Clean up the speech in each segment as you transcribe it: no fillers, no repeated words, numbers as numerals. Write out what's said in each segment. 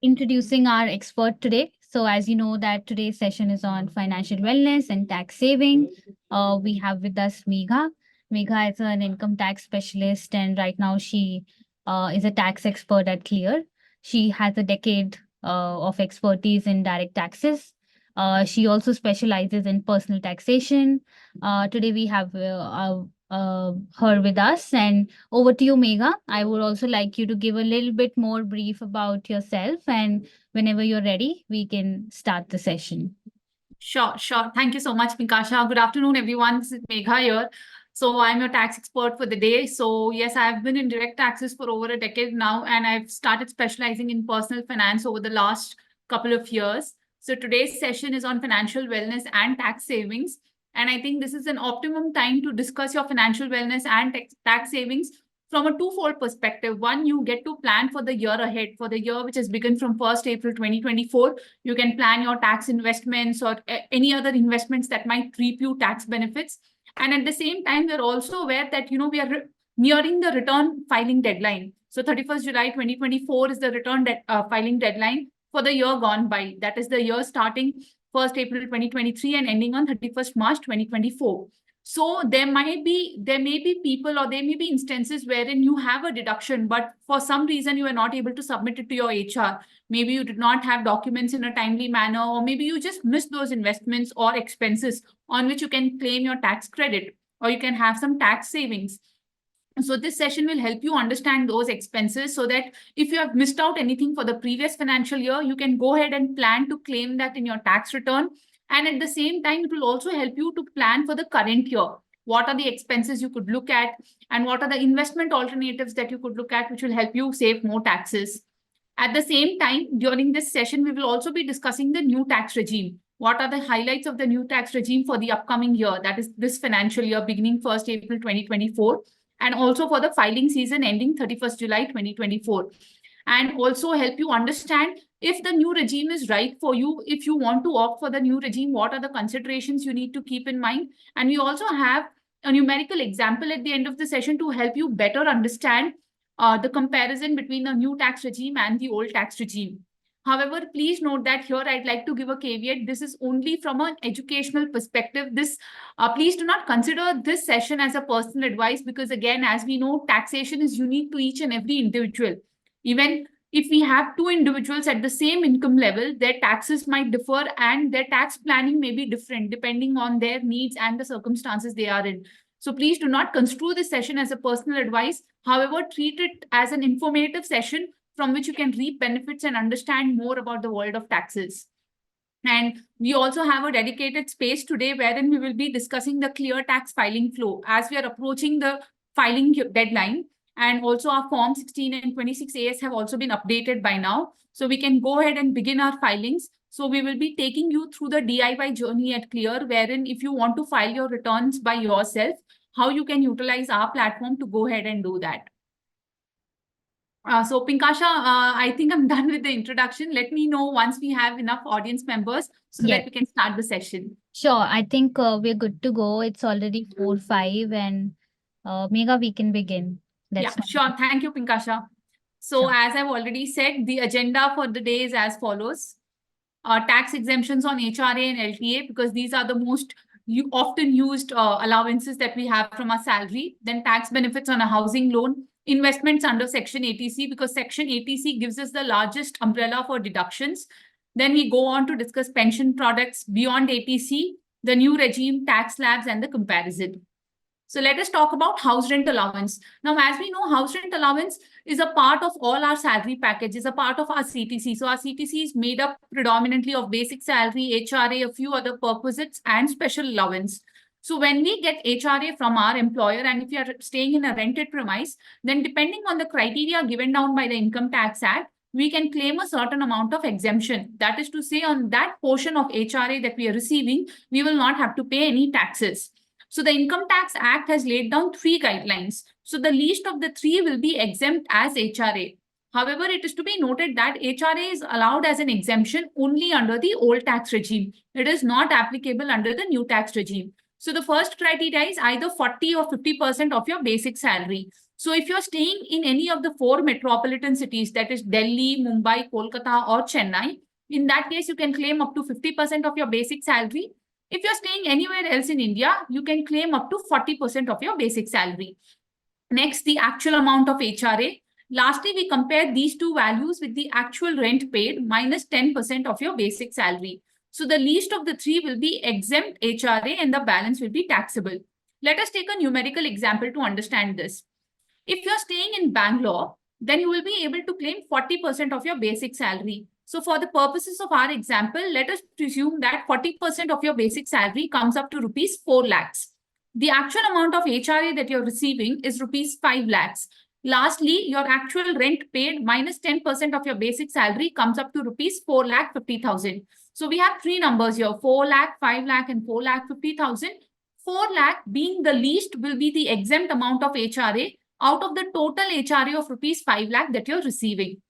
introducing our expert today. So as you know that today's session is on financial wellness and tax saving. We have with us Megha. Megha is an income tax specialist and right now she is a tax expert at Clear. She has a decade of expertise in direct taxes. She also specializes in personal taxation. Today we have her with us, and over to you, Megha. I would also like you to give a little bit more brief about yourself, and whenever you're ready, we can start the session. Sure. Thank you so much, Mikasha. Good afternoon, everyone. This is Megha here. So I'm your tax expert for the day. So yes, I've been in direct taxes for over a decade now, and I've started specializing in personal finance over the last couple of years. So today's session is on financial wellness and tax savings. And I think this is an optimum time to discuss your financial wellness and tax savings from a twofold perspective. One, you get to plan for the year ahead, for the year which has begun from 1st April 2024. You can plan your tax investments or any other investments that might reap you tax benefits. And at the same time, we're also aware that, we are nearing the return filing deadline. So 31st July 2024 is the return filing deadline for the year gone by. That is the year starting 1st April 2023 and ending on 31st March 2024. So there may be people, or there may be instances wherein you have a deduction, but for some reason you are not able to submit it to your HR. Maybe you did not have documents in a timely manner, or maybe you just missed those investments or expenses on which you can claim your tax credit, or you can have some tax savings. So this session will help you understand those expenses so that if you have missed out anything for the previous financial year, you can go ahead and plan to claim that in your tax return. And at the same time, it will also help you to plan for the current year. What are the expenses you could look at, and what are the investment alternatives that you could look at, which will help you save more taxes. At the same time, during this session, we will also be discussing the new tax regime. What are the highlights of the new tax regime for the upcoming year, that is this financial year beginning 1st April 2024, and also for the filing season ending 31st July 2024. And also help you understand if the new regime is right for you. If you want to opt for the new regime, what are the considerations you need to keep in mind? And we also have a numerical example at the end of the session to help you better understand the comparison between the new tax regime and the old tax regime. However, please note that here I'd like to give a caveat. This is only from an educational perspective. Please do not consider this session as a personal advice, because again, as we know, taxation is unique to each and every individual. Even if we have two individuals at the same income level, their taxes might differ and their tax planning may be different depending on their needs and the circumstances they are in. So please do not construe this session as a personal advice. However, treat it as an informative session from which you can reap benefits and understand more about the world of taxes. And we also have a dedicated space today wherein we will be discussing the clear tax filing flow as we are approaching the filing deadline. And also our Form 16 and 26 AS have also been updated by now. So we can go ahead and begin our filings. So we will be taking you through the DIY journey at Clear, wherein if you want to file your returns by yourself, how you can utilize our platform to go ahead and do that. So Pinkasha, I think I'm done with the introduction. Let me know once we have enough audience members so Yes. that we can start the session. Sure. I think we're good to go. It's already 4:05, and Megha, we can begin. Yeah, sure. Thank you, Pinkasha. So Sure. as I've already said, the agenda for the day is as follows. Tax exemptions on HRA and LTA, because these are the most often used allowances that we have from our salary. Then tax benefits on a housing loan, investments under Section 80C, because Section 80C gives us the largest umbrella for deductions. Then we go on to discuss pension products beyond 80C, the new regime, tax slabs, and the comparison. So let us talk about house rent allowance. Now, as we know, house rent allowance is a part of all our salary package, is a part of our CTC. So our CTC is made up predominantly of basic salary, HRA, a few other perquisites, and special allowance. So when we get HRA from our employer, and if you are staying in a rented premise, then depending on the criteria given down by the Income Tax Act, we can claim a certain amount of exemption. That is to say, on that portion of HRA that we are receiving, we will not have to pay any taxes. So the Income Tax Act has laid down 3 guidelines. So the least of the 3 will be exempt as HRA. However, it is to be noted that HRA is allowed as an exemption only under the old tax regime. It is not applicable under the new tax regime. So the first criteria is either 40 or 50% of your basic salary. So if you're staying in any of the 4 metropolitan cities, that is Delhi, Mumbai, Kolkata, or Chennai, in that case, you can claim up to 50% of your basic salary. If you're staying anywhere else in India, you can claim up to 40% of your basic salary. Next, the actual amount of HRA. Lastly, we compare these two values with the actual rent paid minus 10% of your basic salary. So the least of the three will be exempt HRA and the balance will be taxable. Let us take a numerical example to understand this. If you're staying in Bangalore, then you will be able to claim 40% of your basic salary. So for the purposes of our example, let us presume that 40% of your basic salary comes up to rupees 4 lakhs. The actual amount of HRA that you're receiving is rupees 5 lakhs. Lastly, your actual rent paid minus 10% of your basic salary comes up to rupees 4 lakh 50,000. So we have three numbers here, 4 lakh, 5 lakh, and 4 lakh 50,000. 4 lakh being the least will be the exempt amount of HRA out of the total HRA of rupees 5 lakh that you're receiving.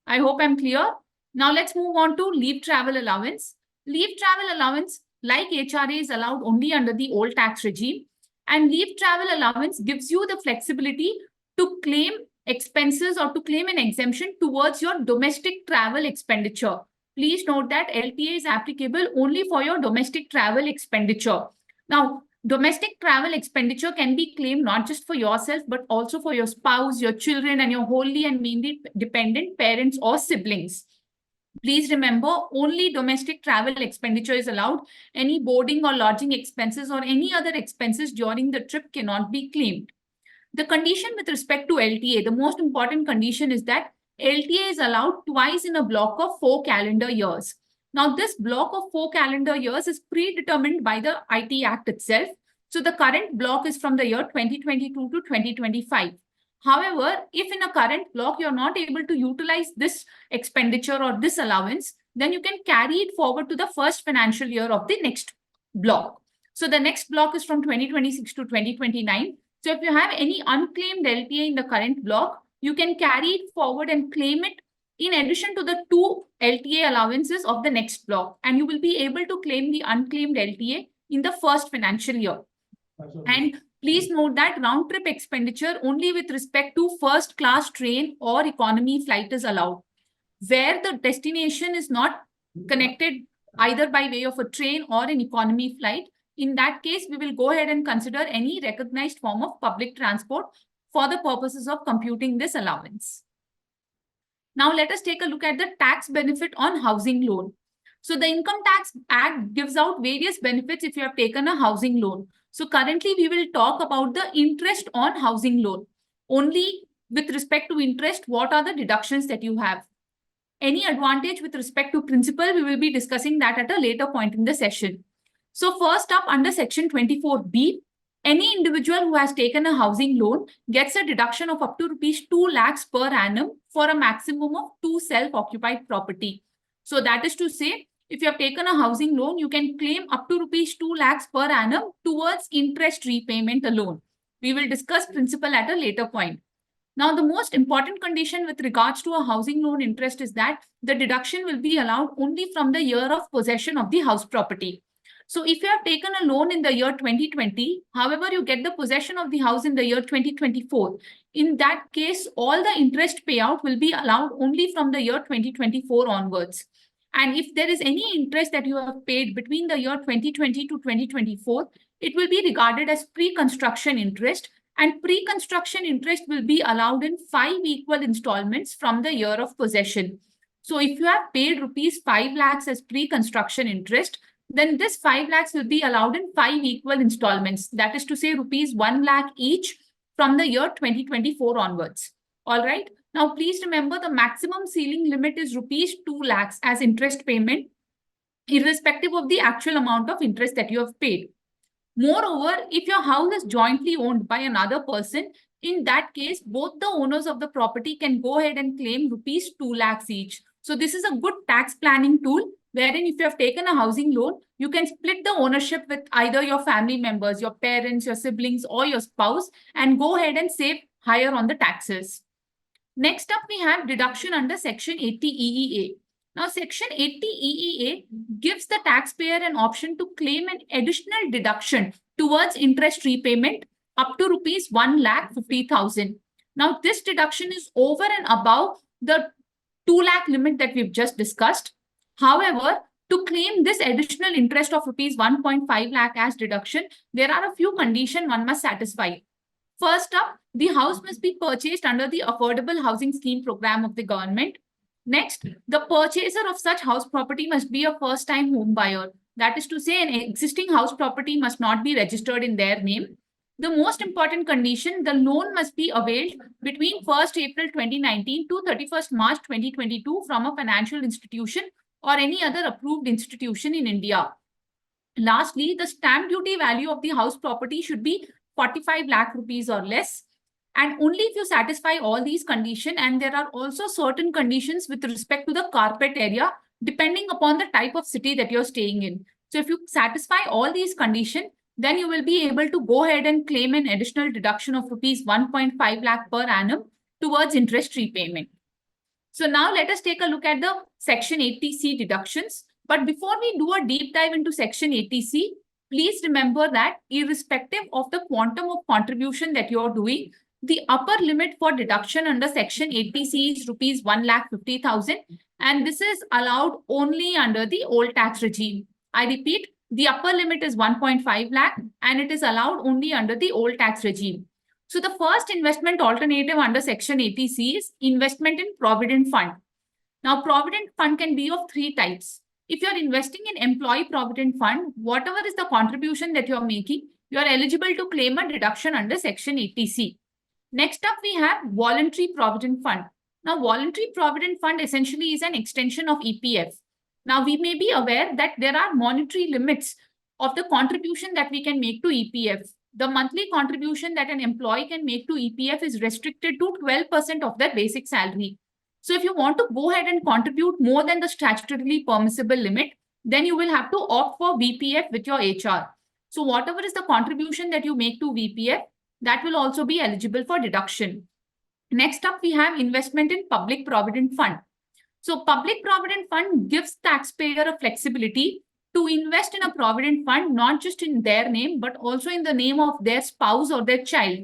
I hope I'm clear. Now let's move on to leave travel allowance. Leave travel allowance, like HRA, is allowed only under the old tax regime. And leave travel allowance gives you the flexibility to claim expenses or to claim an exemption towards your domestic travel expenditure. Please note that LTA is applicable only for your domestic travel expenditure. Now, domestic travel expenditure can be claimed not just for yourself, but also for your spouse, your children, and your wholly and mainly dependent parents or siblings. Please remember, only domestic travel expenditure is allowed. Any boarding or lodging expenses or any other expenses during the trip cannot be claimed. The condition with respect to LTA, the most important condition is that LTA is allowed twice in a block of 4 calendar years. Now, this block of 4 calendar years is predetermined by the IT Act itself. So the current block is from the year 2022 to 2025. However, if in a current block, you're not able to utilize this expenditure or this allowance, then you can carry it forward to the first financial year of the next block. So the next block is from 2026 to 2029. So if you have any unclaimed LTA in the current block, you can carry it forward and claim it in addition to the 2 LTA allowances of the next block. And you will be able to claim the unclaimed LTA in the first financial year. And please note that round trip expenditure only with respect to first class train or economy flight is allowed. Where the destination is not connected either by way of a train or an economy flight, in that case, we will go ahead and consider any recognized form of public transport for the purposes of computing this allowance. Now, let us take a look at the tax benefit on housing loan. So the Income Tax Act gives out various benefits if you have taken a housing loan. So currently, we will talk about the interest on housing loan. Only with respect to interest, what are the deductions that you have? Any advantage with respect to principal, we will be discussing that at a later point in the session. So first up, under section 24B, any individual who has taken a housing loan gets a deduction of up to rupees 2 lakhs per annum for a maximum of 2 self-occupied property. So that is to say, if you have taken a housing loan, you can claim up to rupees 2 lakhs per annum towards interest repayment alone. We will discuss principal at a later point. Now, the most important condition with regards to a housing loan interest is that the deduction will be allowed only from the year of possession of the house property. So if you have taken a loan in the year 2020, however, you get the possession of the house in the year 2024, in that case, all the interest payout will be allowed only from the year 2024 onwards. And if there is any interest that you have paid between the year 2020 to 2024, it will be regarded as pre-construction interest, and pre-construction interest will be allowed in 5 equal installments from the year of possession. So if you have paid rupees 5 lakhs as pre-construction interest, then this 5 lakhs will be allowed in 5 equal installments. That is to say rupees 1 lakh each from the year 2024 onwards. All right. Now, please remember the maximum ceiling limit is rupees 2 lakhs as interest payment, irrespective of the actual amount of interest that you have paid. Moreover, if your house is jointly owned by another person, in that case, both the owners of the property can go ahead and claim rupees 2 lakhs each. So this is a good tax planning tool, wherein if you have taken a housing loan, you can split the ownership with either your family members, your parents, your siblings, or your spouse, and go ahead and save higher on the taxes. Next up, we have deduction under Section 80 EEA. Now, Section 80 EEA gives the taxpayer an option to claim an additional deduction towards interest repayment up to rupees 1 lakh 50,000. Now, this deduction is over and above the 2 lakh limit that we've just discussed. However, to claim this additional interest of rupees 1.5 lakh as deduction, there are a few conditions one must satisfy. First up, the house must be purchased under the Affordable Housing Scheme program of the government. Next, the purchaser of such house property must be a first-time home buyer. That is to say, an existing house property must not be registered in their name. The most important condition, the loan must be availed between 1st April 2019 to 31st March 2022 from a financial institution or any other approved institution in India. Lastly, the stamp duty value of the house property should be 45 lakh rupees or less. And only if you satisfy all these conditions, and there are also certain conditions with respect to the carpet area, depending upon the type of city that you're staying in. So if you satisfy all these conditions, then you will be able to go ahead and claim an additional deduction of rupees 1.5 lakh per annum towards interest repayment. So now let us take a look at the Section 80C deductions. But before we do a deep dive into Section 80C, please remember that irrespective of the quantum of contribution that you're doing, the upper limit for deduction under Section 80C is rupees 1,50,000, and this is allowed only under the old tax regime. I repeat, the upper limit is 1.5 lakh and it is allowed only under the old tax regime. So the first investment alternative under Section 80C is investment in Provident Fund. Now, Provident Fund can be of 3 types. If you're investing in Employee Provident Fund, whatever is the contribution that you're making, you're eligible to claim a deduction under Section 80C. Next up, we have Voluntary Provident Fund. Now, Voluntary Provident Fund essentially is an extension of EPF. Now, we may be aware that there are monetary limits of the contribution that we can make to EPF. The monthly contribution that an employee can make to EPF is restricted to 12% of their basic salary. So if you want to go ahead and contribute more than the statutorily permissible limit, then you will have to opt for VPF with your HR. So whatever is the contribution that you make to VPF, that will also be eligible for deduction. Next up, we have investment in Public Provident Fund. So Public Provident Fund gives taxpayer a flexibility to invest in a provident fund, not just in their name, but also in the name of their spouse or their child.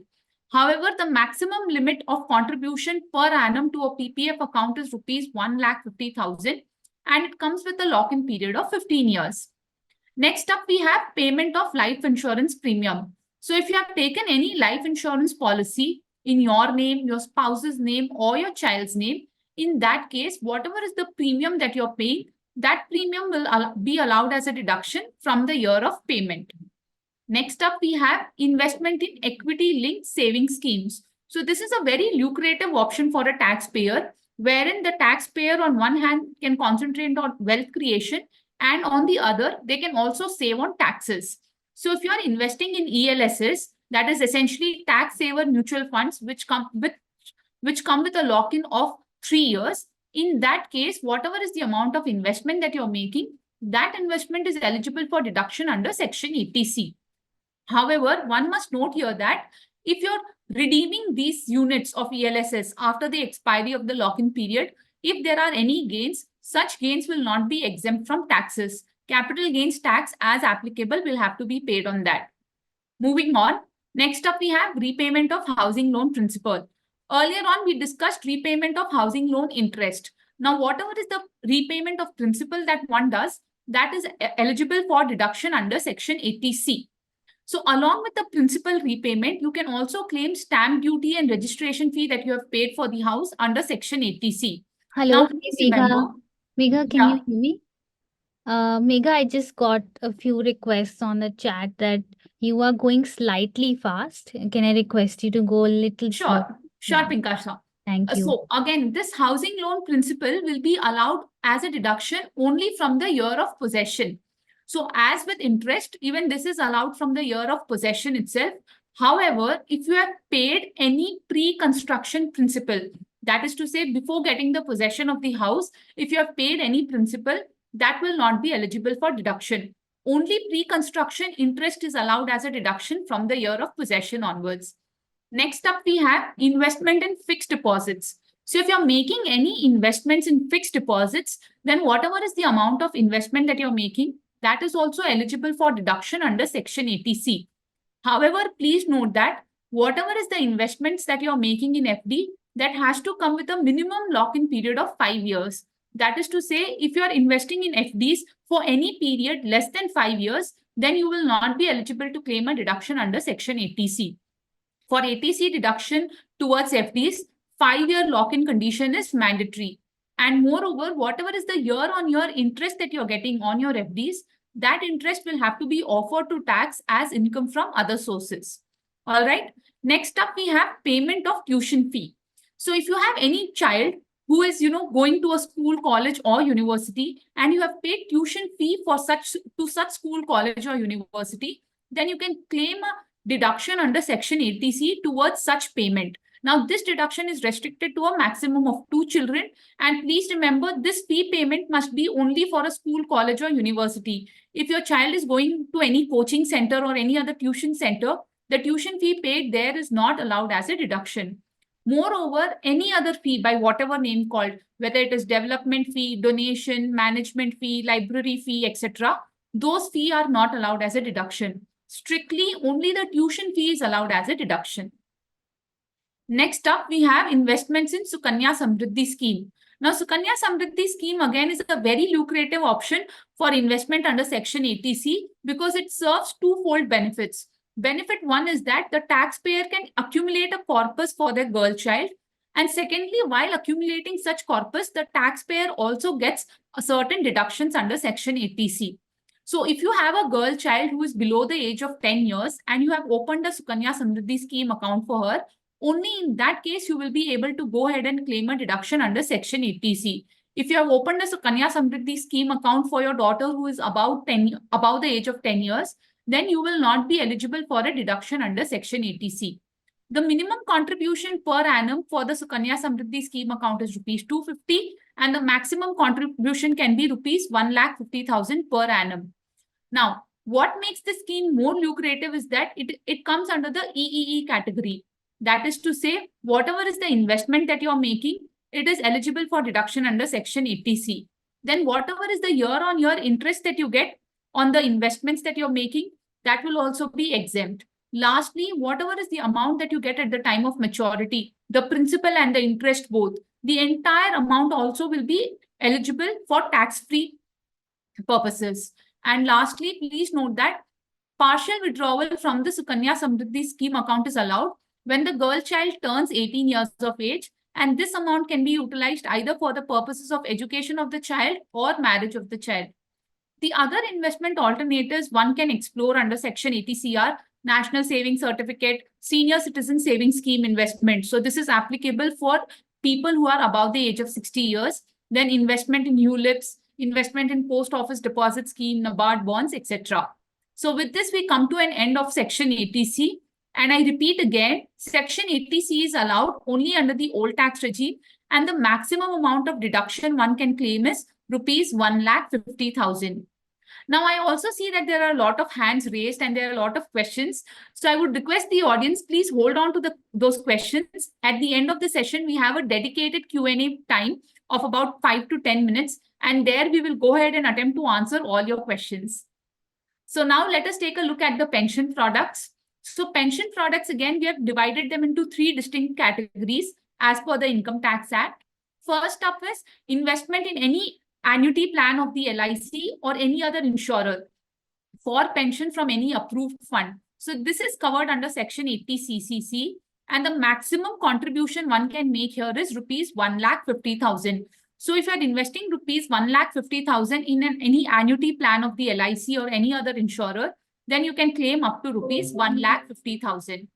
However, the maximum limit of contribution per annum to a PPF account is rupees 1,50,000, and it comes with a lock-in period of 15 years. Next up, we have payment of life insurance premium. So if you have taken any life insurance policy in your name, your spouse's name, or your child's name, in that case, whatever is the premium that you're paying, that premium will be allowed as a deduction from the year of payment. Next up, we have investment in equity-linked saving schemes. So this is a very lucrative option for a taxpayer, wherein the taxpayer on one hand can concentrate on wealth creation, and on the other, they can also save on taxes. So if you are investing in ELSs, that is essentially tax saver mutual funds, which come with a lock-in of 3 years. In that case, whatever is the amount of investment that you're making, that investment is eligible for deduction under Section 80C. However, one must note here that if you're redeeming these units of ELSs after the expiry of the lock-in period, if there are any gains, such gains will not be exempt from taxes. Capital gains tax as applicable will have to be paid on that. Moving on, next up we have repayment of housing loan principal. Earlier on, we discussed repayment of housing loan interest. Now, whatever is the repayment of principal that one does, that is eligible for deduction under Section 80C. So along with the principal repayment, you can also claim stamp duty and registration fee that you have paid for the house under Section 80C. Hello, Now, please remember, Megha, can Yeah. you hear me? Megha, I just got a few requests on the chat that you are going slightly fast. Can I request you to go a little slow? Sure, Yeah. Pinkasha. Thank you. So again, this housing loan principal will be allowed as a deduction only from the year of possession. So as with interest, even this is allowed from the year of possession itself. However, if you have paid any pre-construction principal, that is to say before getting the possession of the house, if you have paid any principal, that will not be eligible for deduction. Only pre-construction interest is allowed as a deduction from the year of possession onwards. Next up, we have investment in fixed deposits. So if you're making any investments in fixed deposits, then whatever is the amount of investment that you're making, that is also eligible for deduction under Section 80C. However, please note that whatever is the investments that you're making in FD, that has to come with a minimum lock-in period of 5 years. That is to say, if you are investing in FDs for any period less than 5 years, then you will not be eligible to claim a deduction under Section 80C. For 80C deduction towards FDs, 5-year lock-in condition is mandatory. And moreover, whatever is the year-on-year interest that you're getting on your FDs, that interest will have to be offered to tax as income from other sources. All right. Next up, we have payment of tuition fee. So if you have any child who is, going to a school, college, or university, and you have paid tuition fee for such school, college, or university, then you can claim a deduction under Section 80C towards such payment. Now, this deduction is restricted to a maximum of 2 children. And please remember, this fee payment must be only for a school, college, or university. If your child is going to any coaching center or any other tuition center, the tuition fee paid there is not allowed as a deduction. Moreover, any other fee by whatever name called, whether it is development fee, donation, management fee, library fee, etc., those fees are not allowed as a deduction. Strictly, only the tuition fee is allowed as a deduction. Next up, we have investments in Sukanya Samriddhi scheme. Now, Sukanya Samriddhi scheme again is a very lucrative option for investment under Section 80C because it serves twofold benefits. Benefit one is that the taxpayer can accumulate a corpus for their girl child. And secondly, while accumulating such corpus, the taxpayer also gets certain deductions under Section 80C. So if you have a girl child who is below the age of 10 years and you have opened a Sukanya Samriddhi scheme account for her, only in that case you will be able to go ahead and claim a deduction under Section 80C. If you have opened a Sukanya Samriddhi scheme account for your daughter who is above the age of 10 years, then you will not be eligible for a deduction under Section 80C. The minimum contribution per annum for the Sukanya Samriddhi scheme account is rupees 250 and the maximum contribution can be rupees 1,50,000 per annum. Now, what makes this scheme more lucrative is that it comes under the EEE category. That is to say, whatever is the investment that you're making, it is eligible for deduction under Section 80C. Then whatever is the year-on-year interest that you get on the investments that you're making, that will also be exempt. Lastly, whatever is the amount that you get at the time of maturity, the principal and the interest both, the entire amount also will be eligible for tax-free purposes. And lastly, please note that partial withdrawal from the Sukanya Samriddhi scheme account is allowed when the girl child turns 18 years of age, and this amount can be utilized either for the purposes of education of the child or marriage of the child. The other investment alternatives one can explore under Section 80C are National Savings Certificate, Senior Citizen Savings Scheme investment. So this is applicable for people who are above the age of 60 years, then investment in ULIPs, investment in post office deposit scheme, NABARD bonds, etc. So with this, we come to an end of Section 80C. And I repeat again, Section 80C is allowed only under the old tax regime, and the maximum amount of deduction one can claim is rupees 1,50,000. Now, I also see that there are a lot of hands raised and there are a lot of questions. So I would request the audience, please hold on to those questions. At the end of the session, we have a dedicated Q&A time of about 5 to 10 minutes. And there we will go ahead and attempt to answer all your questions. So now let us take a look at the pension products. So pension products, again, we have divided them into 3 distinct categories as per the Income Tax Act. First up is investment in any annuity plan of the LIC or any other insurer for pension from any approved fund. So this is covered under Section 80CCC, and the maximum contribution one can make here is rupees 1,50,000. So if you are investing rupees 1,50,000 in any annuity plan of the LIC or any other insurer, then you can claim up to rupees 1,50,000.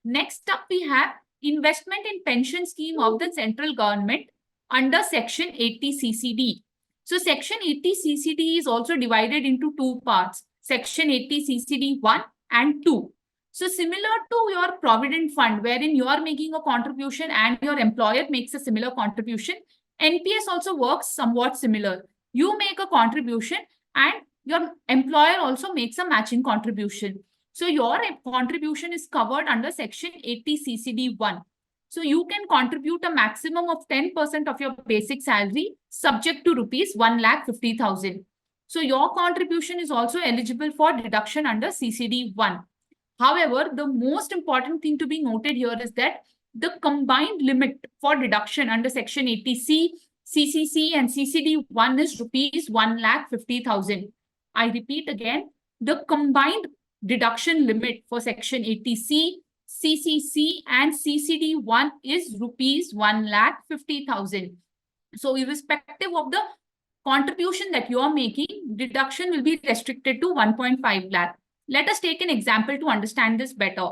Next up, we have investment in pension scheme of the central government under Section 80CCD. So Section 80CCD is also divided into 2 parts, Section 80CCD 1 and 2. So similar to your provident fund, wherein you are making a contribution and your employer makes a similar contribution, NPS also works somewhat similar. You make a contribution and your employer also makes a matching contribution. So your contribution is covered under Section 80CCD 1. So you can contribute a maximum of 10% of your basic salary subject to rupees 1,50,000. So your contribution is also eligible for deduction under CCD 1. However, the most important thing to be noted here is that the combined limit for deduction under Section 80C, CCC and CCD1 is rupees 1,50,000. I repeat again, the combined deduction limit for Section 80C, CCC and CCD1 is rupees 1,50,000. So irrespective of the contribution that you are making, deduction will be restricted to 1.5 lakh. Let us take an example to understand this better.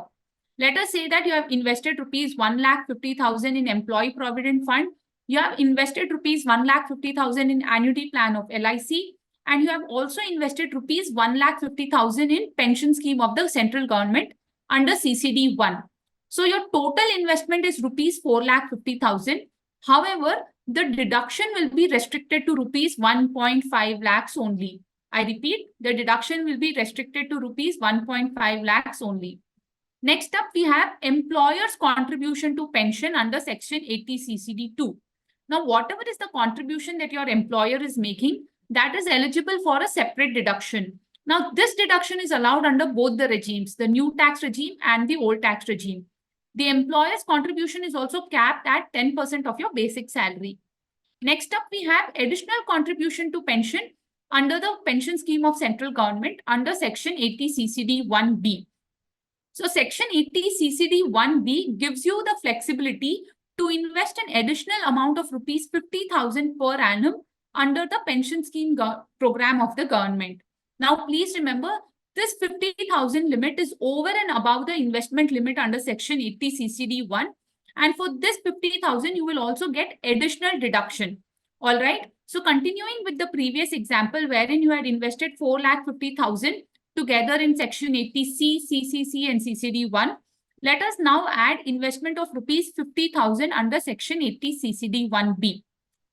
Let us say that you have invested rupees 1,50,000 in employee provident fund. You have invested rupees 1,50,000 in annuity plan of LIC, and you have also invested rupees 1,50,000 in pension scheme of the central government under CCD1. So your total investment is rupees 4,50,000. However, the deduction will be restricted to rupees 1.5 lakhs only. I repeat, the deduction will be restricted to rupees 1.5 lakhs only. Next up, we have employer's contribution to pension under Section 80 CCD2. Now, whatever is the contribution that your employer is making, that is eligible for a separate deduction. Now, this deduction is allowed under both the regimes, the new tax regime and the old tax regime. The employer's contribution is also capped at 10% of your basic salary. Next up, we have additional contribution to pension under the pension scheme of central government under Section 80 CCD 1B. So Section 80 CCD 1B gives you the flexibility to invest an additional amount of rupees 50,000 per annum under the pension scheme program of the government. Now, please remember, this 50,000 limit is over and above the investment limit under Section 80 CCD 1. And for this 50,000, you will also get additional deduction. All right. So continuing with the previous example wherein you had invested 4,50,000 together in Section 80C, CCC and CCD1, let us now add investment of rupees 50,000 under Section 80 CCD1B.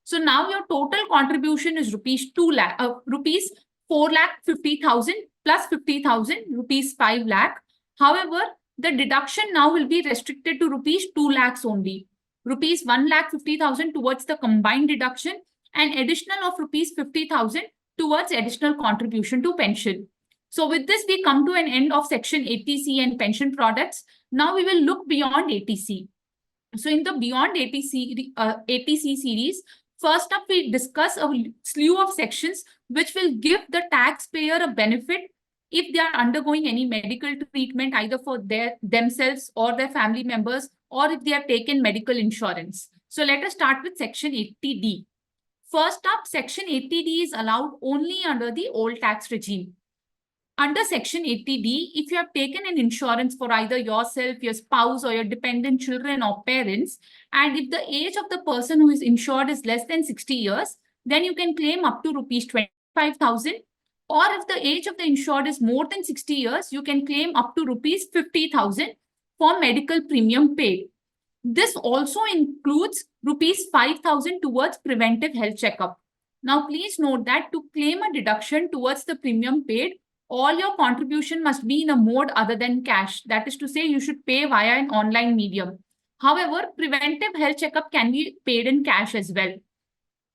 So now your total contribution is rupees 4,50,000 plus 50,000, rupees 5 lakh. However, the deduction now will be restricted to rupees 2 lakhs only. Rupees 1,50,000 towards the combined deduction and additional of rupees 50,000 towards additional contribution to pension. So with this, we come to an end of Section 80C and pension products. Now we will look beyond 80C. So in the beyond 80C series, first up, we discuss a slew of sections which will give the taxpayer a benefit if they are undergoing any medical treatment, either for themselves or their family members, or if they have taken medical insurance. So let us start with Section 80D. First up, Section 80D is allowed only under the old tax regime. Under Section 80D, if you have taken an insurance for either yourself, your spouse, or your dependent children or parents, and if the age of the person who is insured is less than 60 years, then you can claim up to rupees 25,000. Or if the age of the insured is more than 60 years, you can claim up to rupees 50,000 for medical premium paid. This also includes rupees 5,000 towards preventive health checkup. Now, please note that to claim a deduction towards the premium paid, all your contribution must be in a mode other than cash. That is to say, you should pay via an online medium. However, preventive health checkup can be paid in cash as well.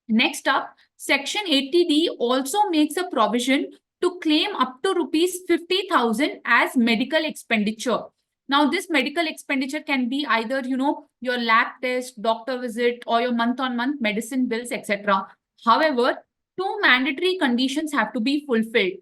Next up, Section 80D also makes a provision to claim up to rupees 50,000 as medical expenditure. Now, this medical expenditure can be either, your lab test, doctor visit, or your month-on-month medicine bills, etc. However, two mandatory conditions have to be fulfilled.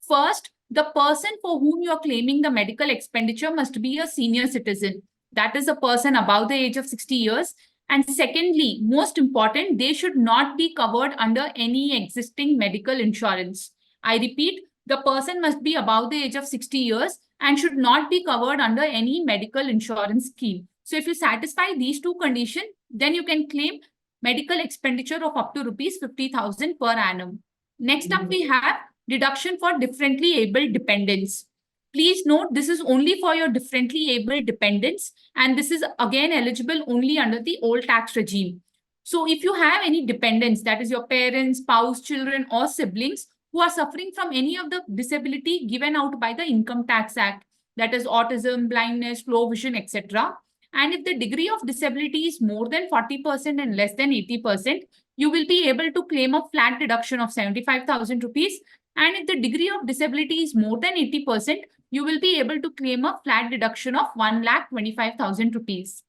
First, the person for whom you are claiming the medical expenditure must be a senior citizen. That is a person above the age of 60 years. And secondly, most important, they should not be covered under any existing medical insurance. I repeat, the person must be above the age of 60 years and should not be covered under any medical insurance scheme. So if you satisfy these two conditions, then you can claim medical expenditure of up to rupees 50,000 per annum. Next up, we have deduction for differently abled dependents. Please note, this is only for your differently abled dependents, and this is again eligible only under the old tax regime. So if you have any dependents, that is your parents, spouse, children, or siblings who are suffering from any of the disability given out by the Income Tax Act, that is autism, blindness, low vision, etc. And if the degree of disability is more than 40% and less than 80%, you will be able to claim a flat deduction of 75,000 rupees. And if the degree of disability is more than 80%, you will be able to claim a flat deduction of 1,25,000 rupees.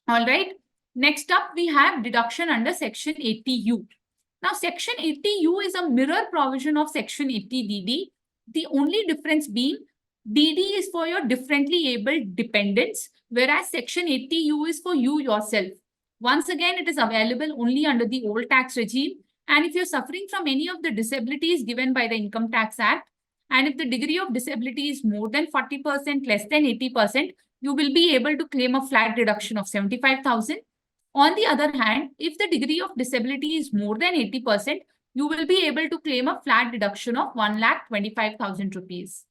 All right. Next up, we have deduction under Section 80U. Now, Section 80U is a mirror provision of Section 80DD. The only difference being DD is for your differently abled dependents, whereas Section 80U is for you yourself. Once again, it is available only under the old tax regime. And if you're suffering from any of the disabilities given by the Income Tax Act, and if the degree of disability is more than 40%, less than 80%, you will be able to claim a flat deduction of 75,000. On the other hand, if the degree of disability is more than 80%, you will be able to claim a flat deduction of 1,25,000 rupees.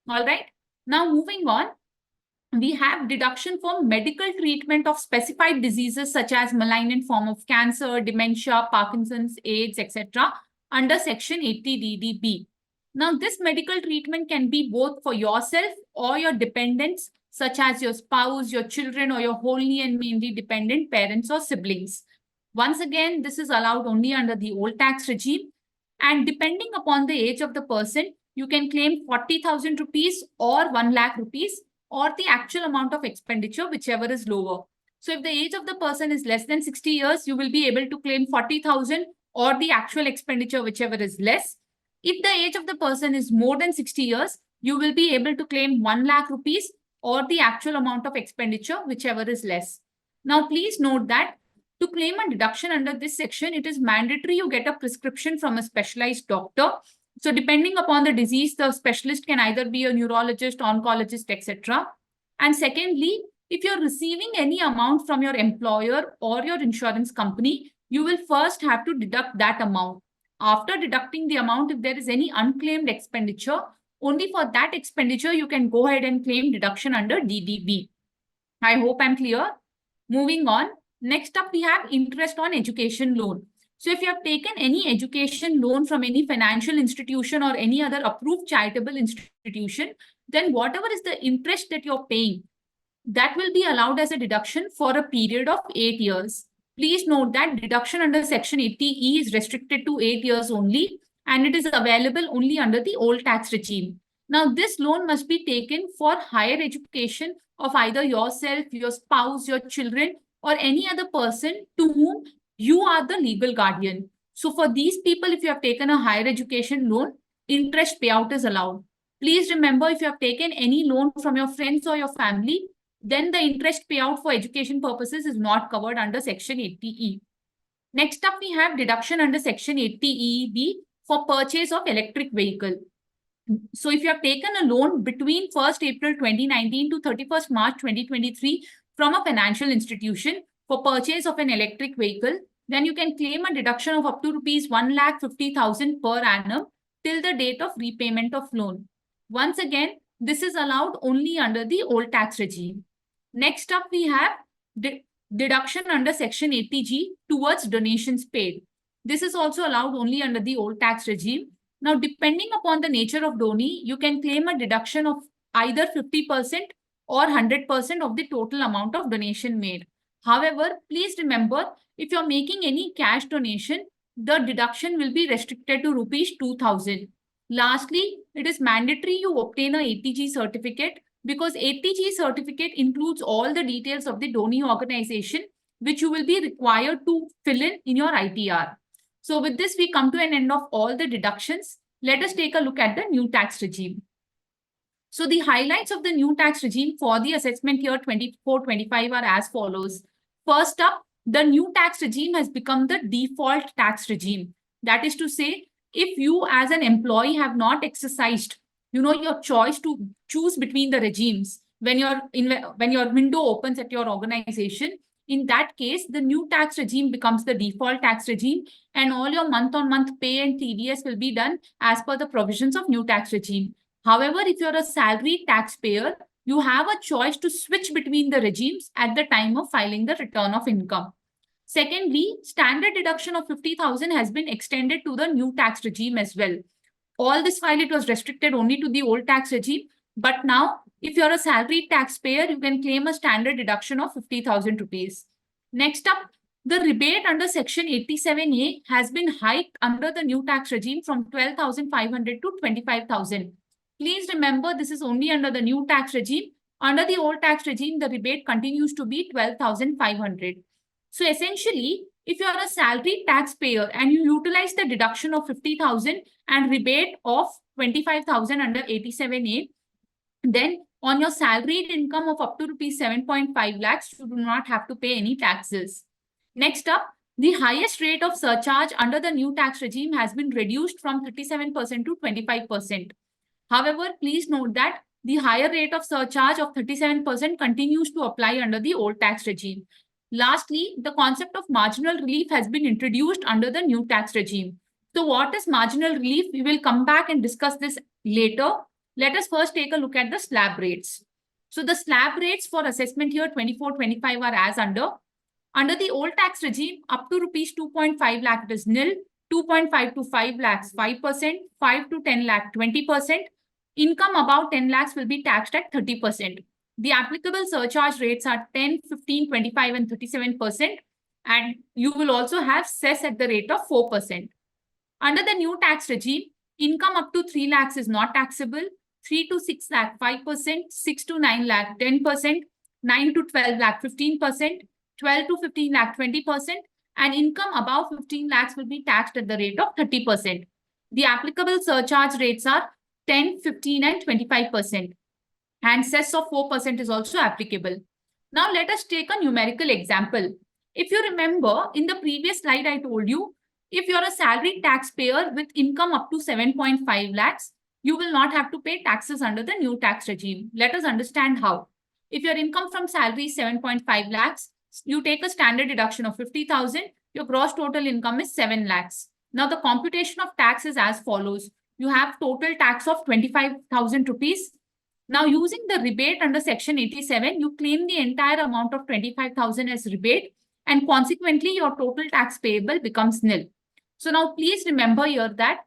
All right. Now moving on, we have deduction for medical treatment of specified diseases such as malignant form of cancer, dementia, Parkinson's, AIDS, etc. under Section 80DDB. Now, this medical treatment can be both for yourself or your dependents, such as your spouse, your children, or your wholly and mainly dependent parents or siblings. Once again, this is allowed only under the old tax regime. And depending upon the age of the person, you can claim 40,000 rupees or 1 lakh rupees or the actual amount of expenditure, whichever is lower. So if the age of the person is less than 60 years, you will be able to claim 40,000 or the actual expenditure, whichever is less. If the age of the person is more than 60 years, you will be able to claim 1 lakh rupees or the actual amount of expenditure, whichever is less. Now, please note that to claim a deduction under this section, it is mandatory you get a prescription from a specialized doctor. So depending upon the disease, the specialist can either be a neurologist, oncologist, etc. And secondly, if you're receiving any amount from your employer or your insurance company, you will first have to deduct that amount. After deducting the amount, if there is any unclaimed expenditure, only for that expenditure, you can go ahead and claim deduction under DDB. I hope I'm clear. Moving on. Next up, we have interest on education loan. So if you have taken any education loan from any financial institution or any other approved charitable institution, then whatever is the interest that you're paying, that will be allowed as a deduction for a period of 8 years. Please note that deduction under Section 80E is restricted to 8 years only, and it is available only under the old tax regime. Now, this loan must be taken for higher education of either yourself, your spouse, your children, or any other person to whom you are the legal guardian. So for these people, if you have taken a higher education loan, interest payout is allowed. Please remember, if you have taken any loan from your friends or your family, then the interest payout for education purposes is not covered under Section 80E. Next up, we have deduction under Section 80EB for purchase of electric vehicle. So if you have taken a loan between 1st April 2019 to 31st March 2023 from a financial institution for purchase of an electric vehicle, then you can claim a deduction of up to rupees 1,50,000 per annum till the date of repayment of loan. Once again, this is allowed only under the old tax regime. Next up, we have deduction under Section 80G towards donations paid. This is also allowed only under the old tax regime. Now, depending upon the nature of donee, you can claim a deduction of either 50% or 100% of the total amount of donation made. However, please remember, if you're making any cash donation, the deduction will be restricted to rupees 2,000. Lastly, it is mandatory you obtain a 80G certificate because 80G certificate includes all the details of the donee organization, which you will be required to fill in your ITR. So with this, we come to an end of all the deductions. Let us take a look at the new tax regime. So the highlights of the new tax regime for the assessment year 24-25 are as follows. First up, the new tax regime has become the default tax regime. That is to say, if you as an employee have not exercised, your choice to choose between the regimes when your window opens at your organization, in that case, the new tax regime becomes the default tax regime, and all your month-on-month pay and TDS will be done as per the provisions of new tax regime. However, if you're a salaried taxpayer, you have a choice to switch between the regimes at the time of filing the return of income. Secondly, standard deduction of 50,000 has been extended to the new tax regime as well. All this while it was restricted only to the old tax regime, but now if you're a salaried taxpayer, you can claim a standard deduction of 50,000 rupees. Next up, the rebate under Section 87A has been hiked under the new tax regime from 12,500 to 25,000. Please remember, this is only under the new tax regime. Under the old tax regime, the rebate continues to be 12,500. So essentially, if you are a salaried taxpayer and you utilize the deduction of 50,000 and rebate of 25,000 under 87A, then on your salaried income of up to rupees 7.5 lakhs, you do not have to pay any taxes. Next up, the highest rate of surcharge under the new tax regime has been reduced from 37% to 25%. However, please note that the higher rate of surcharge of 37% continues to apply under the old tax regime. Lastly, the concept of marginal relief has been introduced under the new tax regime. So what is marginal relief? We will come back and discuss this later. Let us first take a look at the slab rates. So the slab rates for assessment year 24-25 are as under. Under the old tax regime, up to rupees 2.5 lakh it is nil, 2.5 to 5 lakhs 5%, 5 to 10 lakh 20%. Income above 10 lakhs will be taxed at 30%. The applicable surcharge rates are 10, 15, 25, and 37%. And you will also have cess at the rate of 4%. Under the new tax regime, income up to 3 lakhs is not taxable, 3 to 6 lakh 5%, 6 to 9 lakh 10%, 9 to 12 lakh 15%, 12 to 15 lakh 20%, and income above 15 lakhs will be taxed at the rate of 30%. The applicable surcharge rates are 10, 15, and 25%. And cess of 4% is also applicable. Now let us take a numerical example. If you remember, in the previous slide, I told you, if you're a salaried taxpayer with income up to 7.5 lakhs, you will not have to pay taxes under the new tax regime. Let us understand how. If your income from salary is 7.5 lakhs, you take a standard deduction of 50,000, your gross total income is 7 lakhs. Now the computation of tax is as follows. You have total tax of 25,000 rupees. Now, using the rebate under Section 87, you claim the entire amount of 25,000 as rebate, and consequently, your total tax payable becomes nil. So now, please remember here that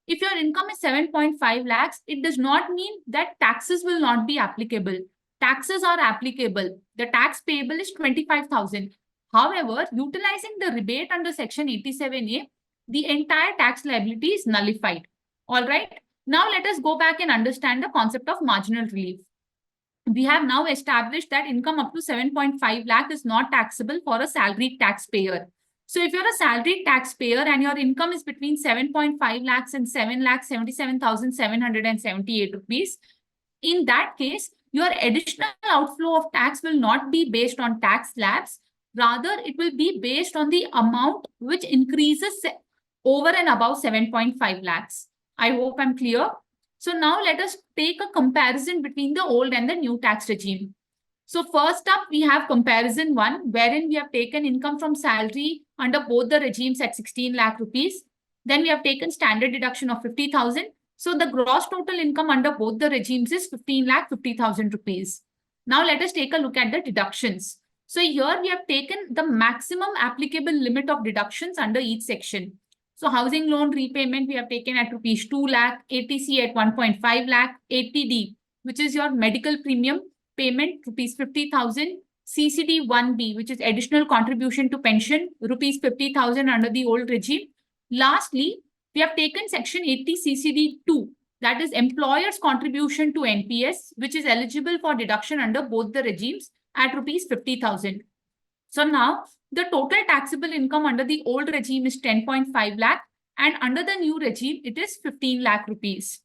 if your income is 7.5 lakhs, it does not mean that taxes will not be applicable. Taxes are applicable. The tax payable is 25,000. However, utilizing the rebate under Section 87A, the entire tax liability is nullified. All right. Now let us go back and understand the concept of marginal relief. We have now established that income up to 7.5 lakh is not taxable for a salaried taxpayer. So if you're a salaried taxpayer and your income is between 7.5 lakhs and 7,77,778 rupees, in that case, your additional outflow of tax will not be based on tax slabs. Rather, it will be based on the amount which increases over and above 7.5 lakhs. I hope I'm clear. So now let us take a comparison between the old and the new tax regime. So first up, we have comparison 1, wherein we have taken income from salary under both the regimes at 16 lakh rupees. Then we have taken standard deduction of 50,000. So the gross total income under both the regimes is 15 lakh 50,000 rupees. Now let us take a look at the deductions. So here we have taken the maximum applicable limit of deductions under each section. So housing loan repayment, we have taken at rupees 2 lakh, ATC at 1.5 lakh, ATD, which is your medical premium payment, rupees 50,000, CCD 1B, which is additional contribution to pension, rupees 50,000 under the old regime. Lastly, we have taken section 80 CCD 2, that is employer's contribution to NPS, which is eligible for deduction under both the regimes at rupees 50,000. So now the total taxable income under the old regime is 10.5 lakh and under the new regime, it is 15 lakh rupees.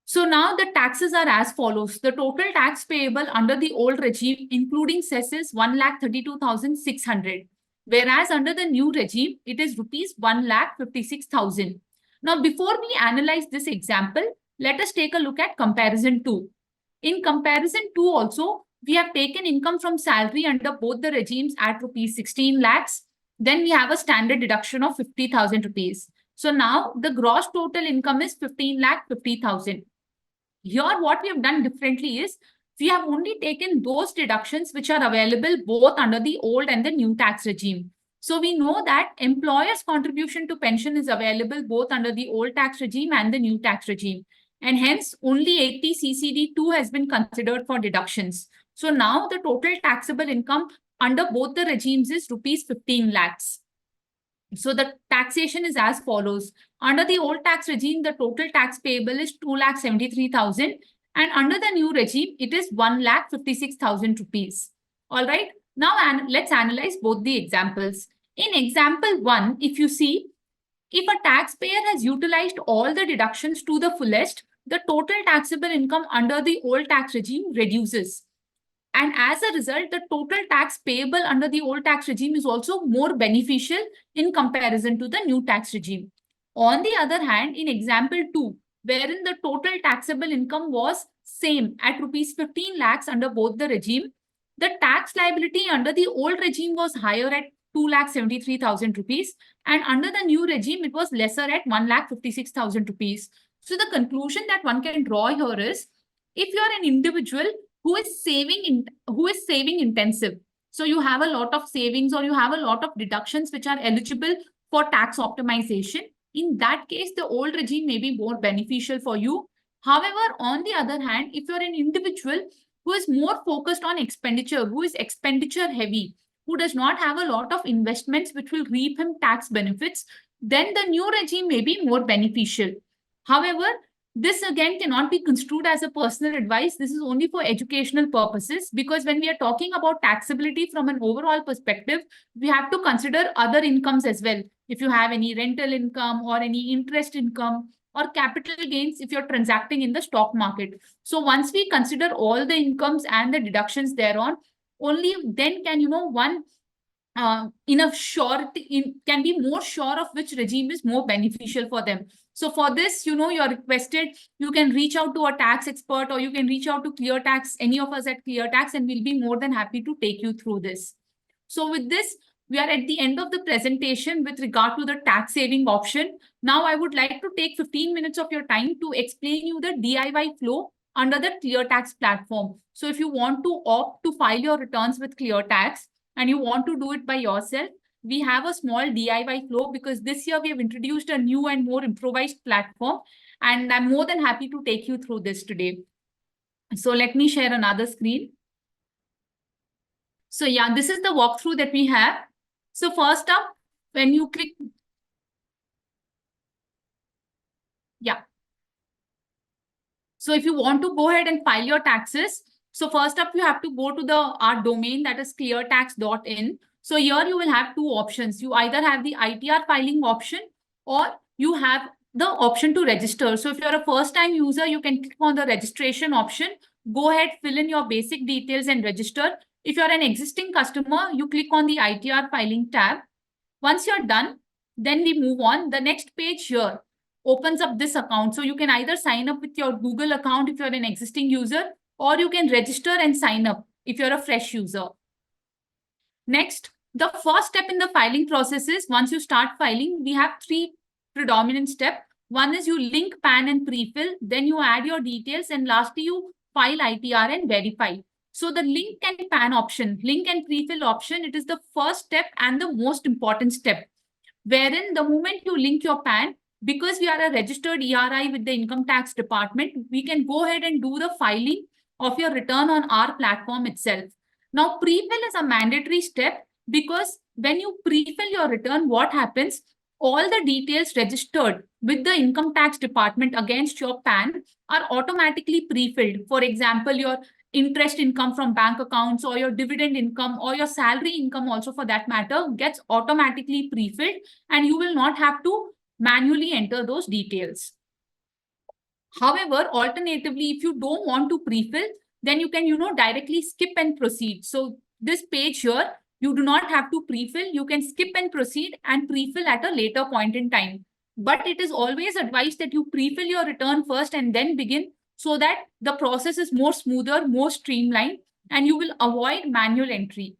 So now the taxes are as follows. The total tax payable under the old regime, including cess, is 1,32,600. Whereas under the new regime, it is rupees 1,56,000. Now, before we analyze this example, let us take a look at comparison 2. In comparison 2 also, we have taken income from salary under both the regimes at rupees 16 lakhs. Then we have a standard deduction of 50,000 rupees. So now the gross total income is 15 lakh 50,000. Here, what we have done differently is we have only taken those deductions which are available both under the old and the new tax regime. So we know that employer's contribution to pension is available both under the old tax regime and the new tax regime. And hence, only 80 CCD2 has been considered for deductions. So now the total taxable income under both the regimes is rupees 15 lakhs. So the taxation is as follows. Under the old tax regime, the total tax payable is 2,73,000, and under the new regime, it is 1,56,000 rupees. All right. Now, let's analyze both the examples. In example 1, if you see, if a taxpayer has utilized all the deductions to the fullest, the total taxable income under the old tax regime reduces. And as a result, the total tax payable under the old tax regime is also more beneficial in comparison to the new tax regime. On the other hand, in example 2, wherein the total taxable income was same at rupees 15 lakhs under both the regime, the tax liability under the old regime was higher at 2,73,000 rupees, and under the new regime, it was lesser at 1,56,000 rupees. So the conclusion that one can draw here is, if you are an individual who is saving intensive, so you have a lot of savings or you have a lot of deductions which are eligible for tax optimization, in that case the old regime may be more beneficial for you. However, on the other hand, if you're an individual who is more focused on expenditure, who is expenditure heavy, who does not have a lot of investments which will reap him tax benefits, then the new regime may be more beneficial. However, this again cannot be construed as a personal advice. This is only for educational purposes, because when we are talking about taxability from an overall perspective, we have to consider other incomes as well. If you have any rental income or any interest income or capital gains, if you're transacting in the stock market. So once we consider all the incomes and the deductions thereon, only then can, one can be more sure of which regime is more beneficial for them. So for this, you're requested, you can reach out to a tax expert or you can reach out to ClearTax, any of us at ClearTax, and we'll be more than happy to take you through this. So with this, we are at the end of the presentation with regard to the tax saving option. Now I would like to take 15 minutes of your time to explain you the DIY flow under the ClearTax platform. So if you want to opt to file your returns with ClearTax and you want to do it by yourself, we have a small DIY flow, because this year we have introduced a new and more improvised platform, and I'm more than happy to take you through this today. So let me share another screen. So yeah, this is the walkthrough that we have. So first up, when you click, yeah. So if you want to go ahead and file your taxes, so first up, you have to go to our domain, that is cleartax.in. So here you will have two options. You either have the ITR filing option or you have the option to register. So if you're a first-time user, you can click on the registration option. Go ahead, fill in your basic details and register. If you're an existing customer, you click on the ITR filing tab. Once you're done, then we move on. The next page here opens up this account. So you can either sign up with your Google account if you're an existing user, or you can register and sign up if you're a fresh user. Next, the first step in the filing process is, once you start filing, we have three predominant steps. One is you link PAN and pre-fill, then you add your details, and lastly, you file ITR and verify. So the link and PAN option, link and pre-fill option, it is the first step and the most important step, wherein the moment you link your PAN, because we are a registered ERI with the income tax department, we can go ahead and do the filing of your return on our platform itself. Now, pre-fill is a mandatory step, because when you pre-fill your return, what happens? All the details registered with the income tax department against your PAN are automatically pre-filled. For example, your interest income from bank accounts or your dividend income or your salary income also, for that matter, gets automatically pre-filled, and you will not have to manually enter those details. However, alternatively, if you don't want to pre-fill, then you can, directly skip and proceed. So this page here, you do not have to pre-fill. You can skip and proceed and pre-fill at a later point in time. But it is always advised that you pre-fill your return first and then begin, so that the process is more smoother, more streamlined, and you will avoid manual entry.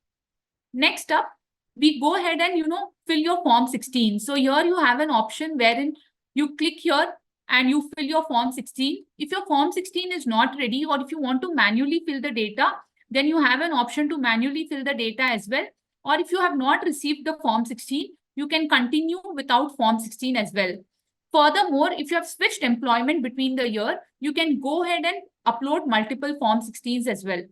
Next up, we go ahead and, fill your Form 16. So here you have an option wherein you click here and you fill your Form 16. If your Form 16 is not ready, or if you want to manually fill the data, then you have an option to manually fill the data as well. Or if you have not received the Form 16, you can continue without Form 16 as well. Furthermore, if you have switched employment between the year, you can go ahead and upload multiple Form 16s as well.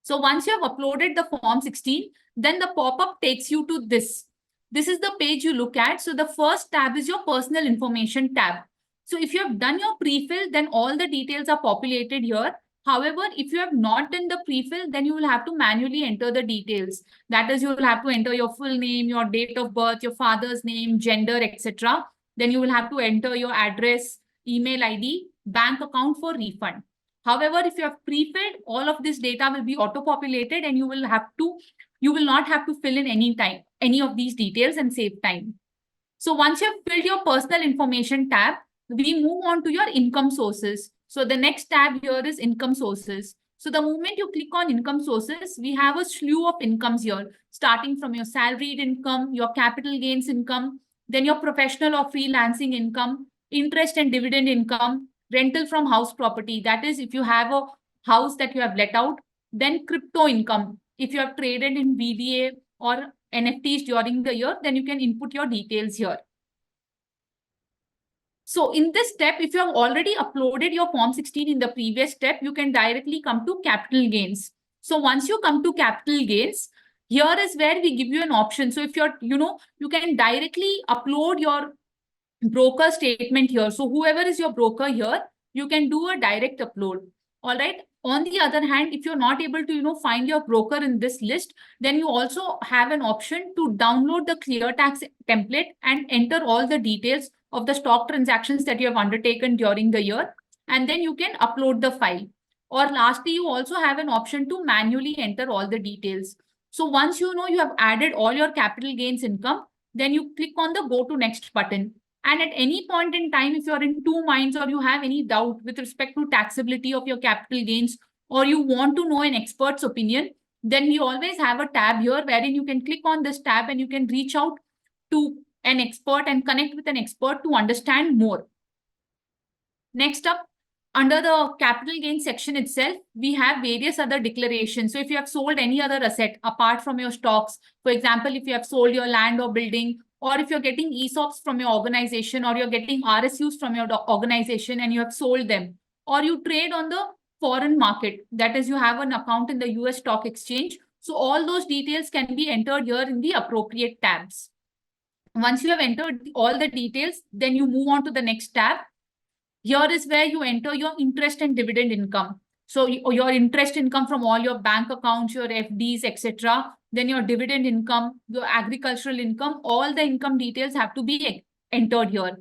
So once you have uploaded the Form 16, then the pop-up takes you to this. this is the page you look at. So the first tab is your personal information tab. So if you have done your pre-fill, then all the details are populated here. However, if you have not done the pre-fill, then you will have to manually enter the details. That is, you will have to enter your full name, your date of birth, your father's name, gender, etc. Then you will have to enter your address, email ID, bank account for refund. However, if you have pre-filled, all of this data will be auto-populated and you will not have to fill in any of these details and save time. So once you have filled your personal information tab, we move on to your income sources. So the next tab here is income sources. So the moment you click on income sources, we have a slew of incomes here, starting from your salaried income, your capital gains income, then your professional or freelancing income, interest and dividend income, rental from house property. That is, if you have a house that you have let out, then crypto income. If you have traded in BDA or NFTs during the year, then you can input your details here. So in this step, if you have already uploaded your Form 16 in the previous step, you can directly come to capital gains. So once you come to capital gains, here is where we give you an option. So if you can directly upload your broker statement here. So whoever is your broker here, you can do a direct upload. All right. On the other hand, if you're not able to, find your broker in this list, then you also have an option to download the ClearTax template and enter all the details of the stock transactions that you have undertaken during the year. And then you can upload the file. Or lastly, you also have an option to manually enter all the details. So once you have added all your capital gains income, then you click on the go to next button. And at any point in time, if you're in two minds or you have any doubt with respect to taxability of your capital gains, or you want to know an expert's opinion, then we always have a tab here wherein you can click on this tab and you can reach out to an expert and connect with an expert to understand more. Next up, under the capital gains section itself, we have various other declarations. So if you have sold any other asset apart from your stocks, for example, if you have sold your land or building, or if you're getting ESOPs from your organization, or you're getting RSUs from your organization and you have sold them, or you trade on the foreign market, that is, you have an account in the US stock exchange. So all those details can be entered here in the appropriate tabs. Once you have entered all the details, then you move on to the next tab. Here is where you enter your interest and dividend income. So your interest income from all your bank accounts, your FDs, etc. Then your dividend income, your agricultural income, all the income details have to be entered here.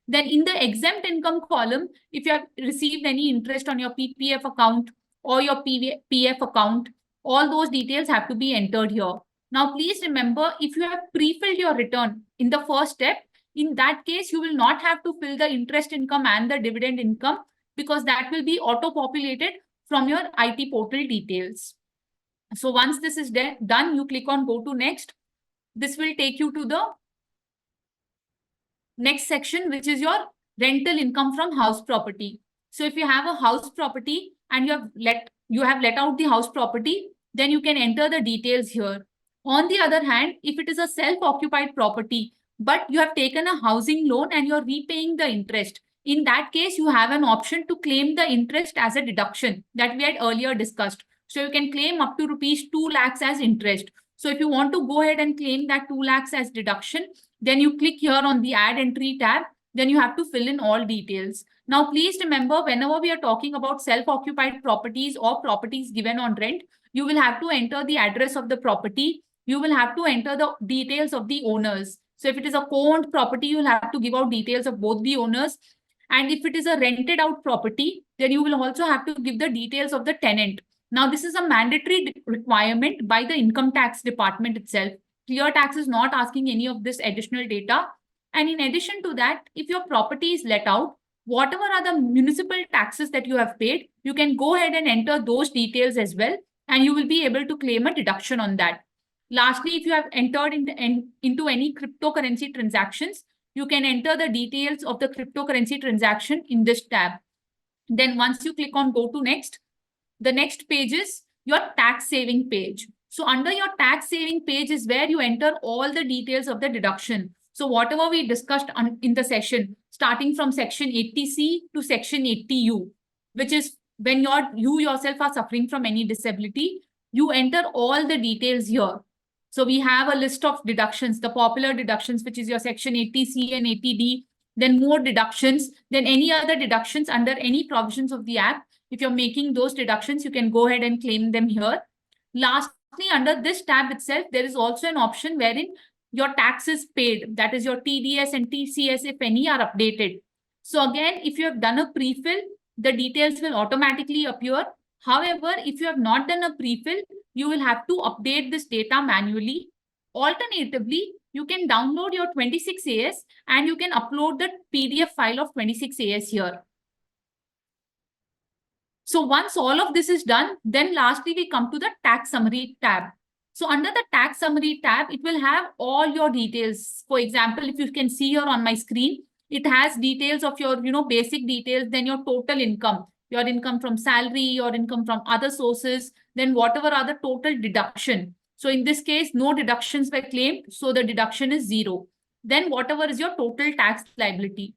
Then in the exempt income column, if you have received any interest on your PPF account or your PF account, all those details have to be entered here. Now, please remember, if you have pre-filled your return in the first step, in that case, you will not have to fill the interest income and the dividend income because that will be auto-populated from your IT portal details. So once this is done, you click on go to next. This will take you to the next section, which is your rental income from house property. So if you have a house property and you have let out the house property, then you can enter the details here. On the other hand, if it is a self-occupied property, but you have taken a housing loan and you're repaying the interest, in that case, you have an option to claim the interest as a deduction that we had earlier discussed. So you can claim up to rupees 2 lakhs as interest. So if you want to go ahead and claim that 2 lakhs as deduction, then you click here on the add entry tab. Then you have to fill in all details. Now, please remember, whenever we are talking about self-occupied properties or properties given on rent, you will have to enter the address of the property. You will have to enter the details of the owners. So if it is a co-owned property, you'll have to give out details of both the owners. And if it is a rented out property, then you will also have to give the details of the tenant. Now, this is a mandatory requirement by the income tax department itself. ClearTax is not asking any of this additional data. And in addition to that, if your property is let out, whatever are the municipal taxes that you have paid, you can go ahead and enter those details as well, and you will be able to claim a deduction on that. Lastly, if you have entered into any cryptocurrency transactions, you can enter the details of the cryptocurrency transaction in this tab. Then once you click on go to next, the next page is your tax saving page. So under your tax saving page is where you enter all the details of the deduction. So whatever we discussed in the session, starting from section 80C to section 80U, which is when you yourself are suffering from any disability, you enter all the details here. So we have a list of deductions, the popular deductions, which is your section 80C and 80D, then more deductions, then any other deductions under any provisions of the act. If you're making those deductions, you can go ahead and claim them here. Lastly, under this tab itself, there is also an option wherein your taxes paid, that is your TDS and TCS, if any, are updated. So again, if you have done a pre-fill, the details will automatically appear. However, if you have not done a pre-fill, you will have to update this data manually. Alternatively, you can download your 26AS and you can upload the PDF file of 26AS here. So once all of this is done, then lastly, we come to the tax summary tab. So under the tax summary tab, it will have all your details. For example, if you can see here on my screen, it has details of your, basic details, then your total income, your income from salary, your income from other sources, then whatever are the total deduction. So in this case, no deductions were claimed, so the deduction is 0. Then whatever is your total tax liability.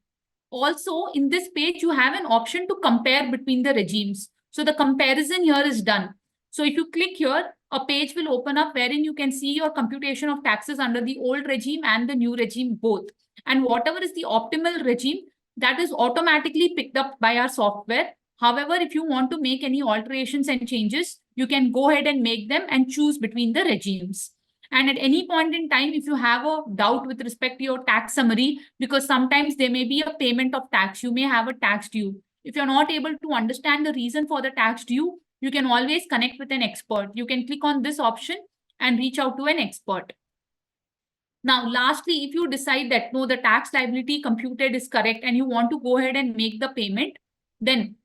Also, in this page, you have an option to compare between the regimes. So the comparison here is done. So if you click here, a page will open up wherein you can see your computation of taxes under the old regime and the new regime both. And whatever is the optimal regime, that is automatically picked up by our software. However, if you want to make any alterations and changes, you can go ahead and make them and choose between the regimes. And at any point in time, if you have a doubt with respect to your tax summary, because sometimes there may be a payment of tax, you may have a tax due. If you're not able to understand the reason for the tax due, you can always connect with an expert. You can click on this option and reach out to an expert. Now, lastly, if you decide that no, the tax liability computed is correct and you want to go ahead and make the payment, then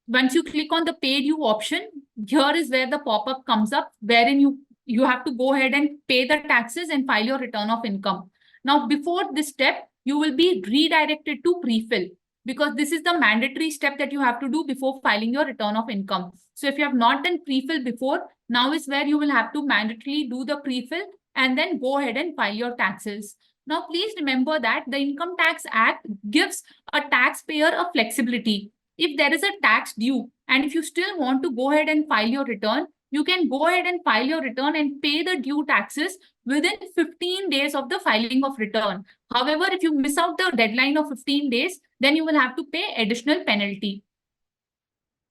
once you click on the pay due option, here is where the pop-up comes up, wherein you have to go ahead and pay the taxes and file your return of income. Now, before this step, you will be redirected to pre-fill, because this is the mandatory step that you have to do before filing your return of income. So if you have not done pre-fill before, now is where you will have to mandatorily do the pre-fill and then go ahead and file your taxes. Now, please remember that the Income Tax Act gives a taxpayer a flexibility. If there is a tax due and if you still want to go ahead and file your return, you can go ahead and file your return and pay the due taxes within 15 days of the filing of return. However, if you miss out the deadline of 15 days, then you will have to pay additional penalty.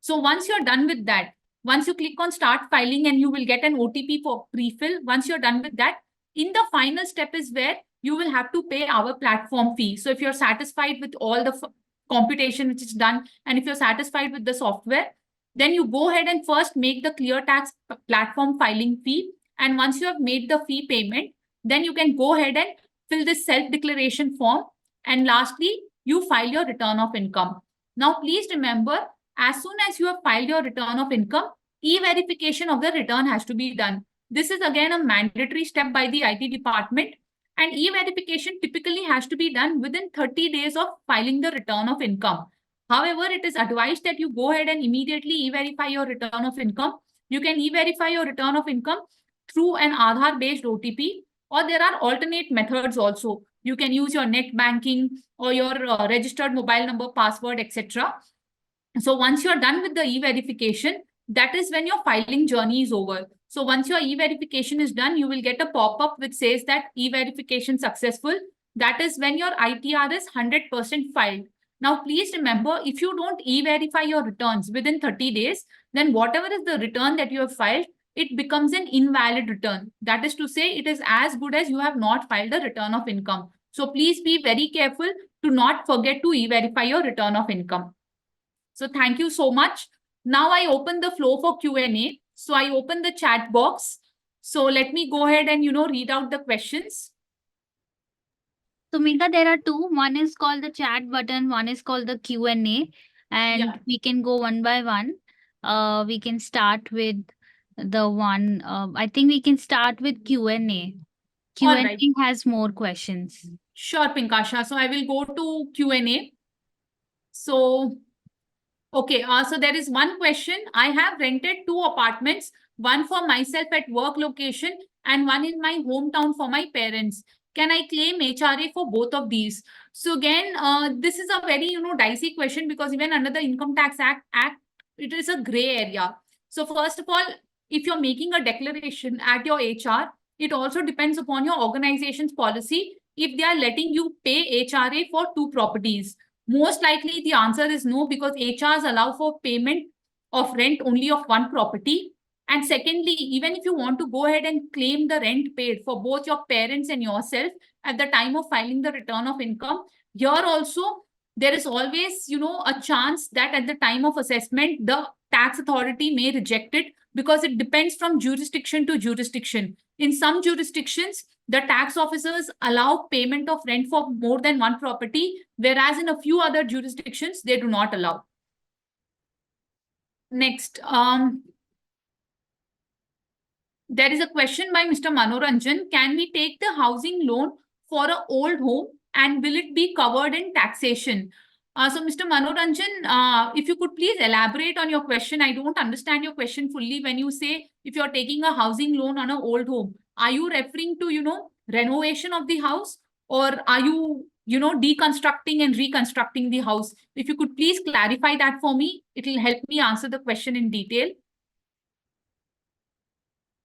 So once you're done with that, once you click on start filing and you will get an OTP for pre-fill. Once you're done with that, in the final step is where you will have to pay our platform fee. So if you're satisfied with all the computation which is done, and if you're satisfied with the software, then you go ahead and first make the ClearTax platform filing fee. And once you have made the fee payment, then you can go ahead and fill this self-declaration form. And lastly, you file your return of income. Now, please remember, as soon as you have filed your return of income, e-verification of the return has to be done. This is again a mandatory step by the IT department, and e-verification typically has to be done within 30 days of filing the return of income. However, it is advised that you go ahead and immediately e-verify your return of income. You can e-verify your return of income through an Aadhaar-based OTP, or there are alternate methods also. You can use your net banking or your registered mobile number, password, etc. So once you're done with the e-verification, that is when your filing journey is over. So once your e-verification is done, you will get a pop-up which says that e-verification successful. That is when your ITR is 100% filed. Now, please remember, if you don't e-verify your returns within 30 days, then whatever is the return that you have filed, it becomes an invalid return. That is to say, it is as good as you have not filed a return of income. So please be very careful to not forget to e-verify your return of income. So thank you so much. Now I open the floor for Q&A. So I open the chat box. So let me go ahead and, read out the questions. So Megha, there are two. One is called the chat button, one is called the Q&A, and Yeah. we can go one by one. We can start with the one. I think we can start with Q&A. Q&A right. has more questions. Sure, Pinkasha. So I will go to Q&A. So, okay. So there is one question. I have rented 2 apartments, one for myself at work location and one in my hometown for my parents. Can I claim HRA for both of these? So again, this is a very, dicey question, because even under the Income Tax Act, it is a gray area. So first of all, if you're making a declaration at your HR, It also depends upon your organization's policy if they are letting you pay HRA for 2 properties. Most likely the answer is no, because HRs allow for payment of rent only of 1 property. And secondly, even if you want to go ahead and claim the rent paid for both your parents and yourself at the time of filing the return of income, here also there is always, a chance that at the time of assessment, the tax authority may reject it, because it depends from jurisdiction to jurisdiction. In some jurisdictions, the tax officers allow payment of rent for more than 1 property, whereas in a few other jurisdictions, they do not allow. Next, there is a question by Mr. Manoranjan. Can we take the housing loan for an old home and will it be covered in taxation? So Mr. Manoranjan, if you could please elaborate on your question. I don't understand your question fully when you say if you're taking a housing loan on an old home. Are you referring to, renovation of the house, or are you, deconstructing and reconstructing the house? If you could please clarify that for me, it will help me answer the question in detail.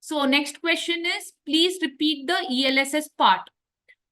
So next question is, please repeat the ELSS part.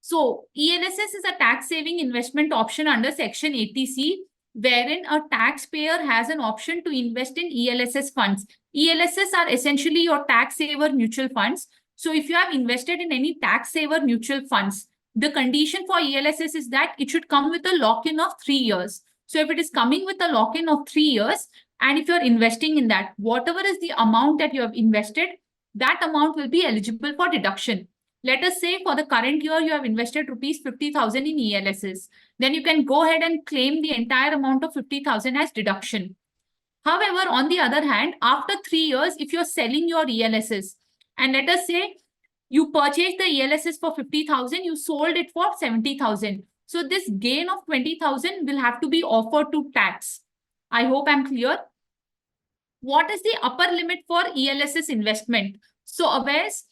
So ELSS is a tax saving investment option under Section 80C, wherein a taxpayer has an option to invest in ELSS funds. ELSS are essentially your tax saver mutual funds. So if you have invested in any tax saver mutual funds, the condition for ELSS is that it should come with a lock-in of 3 years. So if it is coming with a lock-in of 3 years, and if you're investing in that, whatever is the amount that you have invested, that amount will be eligible for deduction. Let us say for the current year, you have invested rupees 50,000 in ELSS. Then you can go ahead and claim the entire amount of 50,000 as deduction. However, on the other hand, after 3 years, if you're selling your ELSS, and let us say you purchased the ELSS for 50,000, you sold it for 70,000. So this gain of 20,000 will have to be offered to tax. I hope I'm clear. What is the upper limit for ELSS investment? So Awais,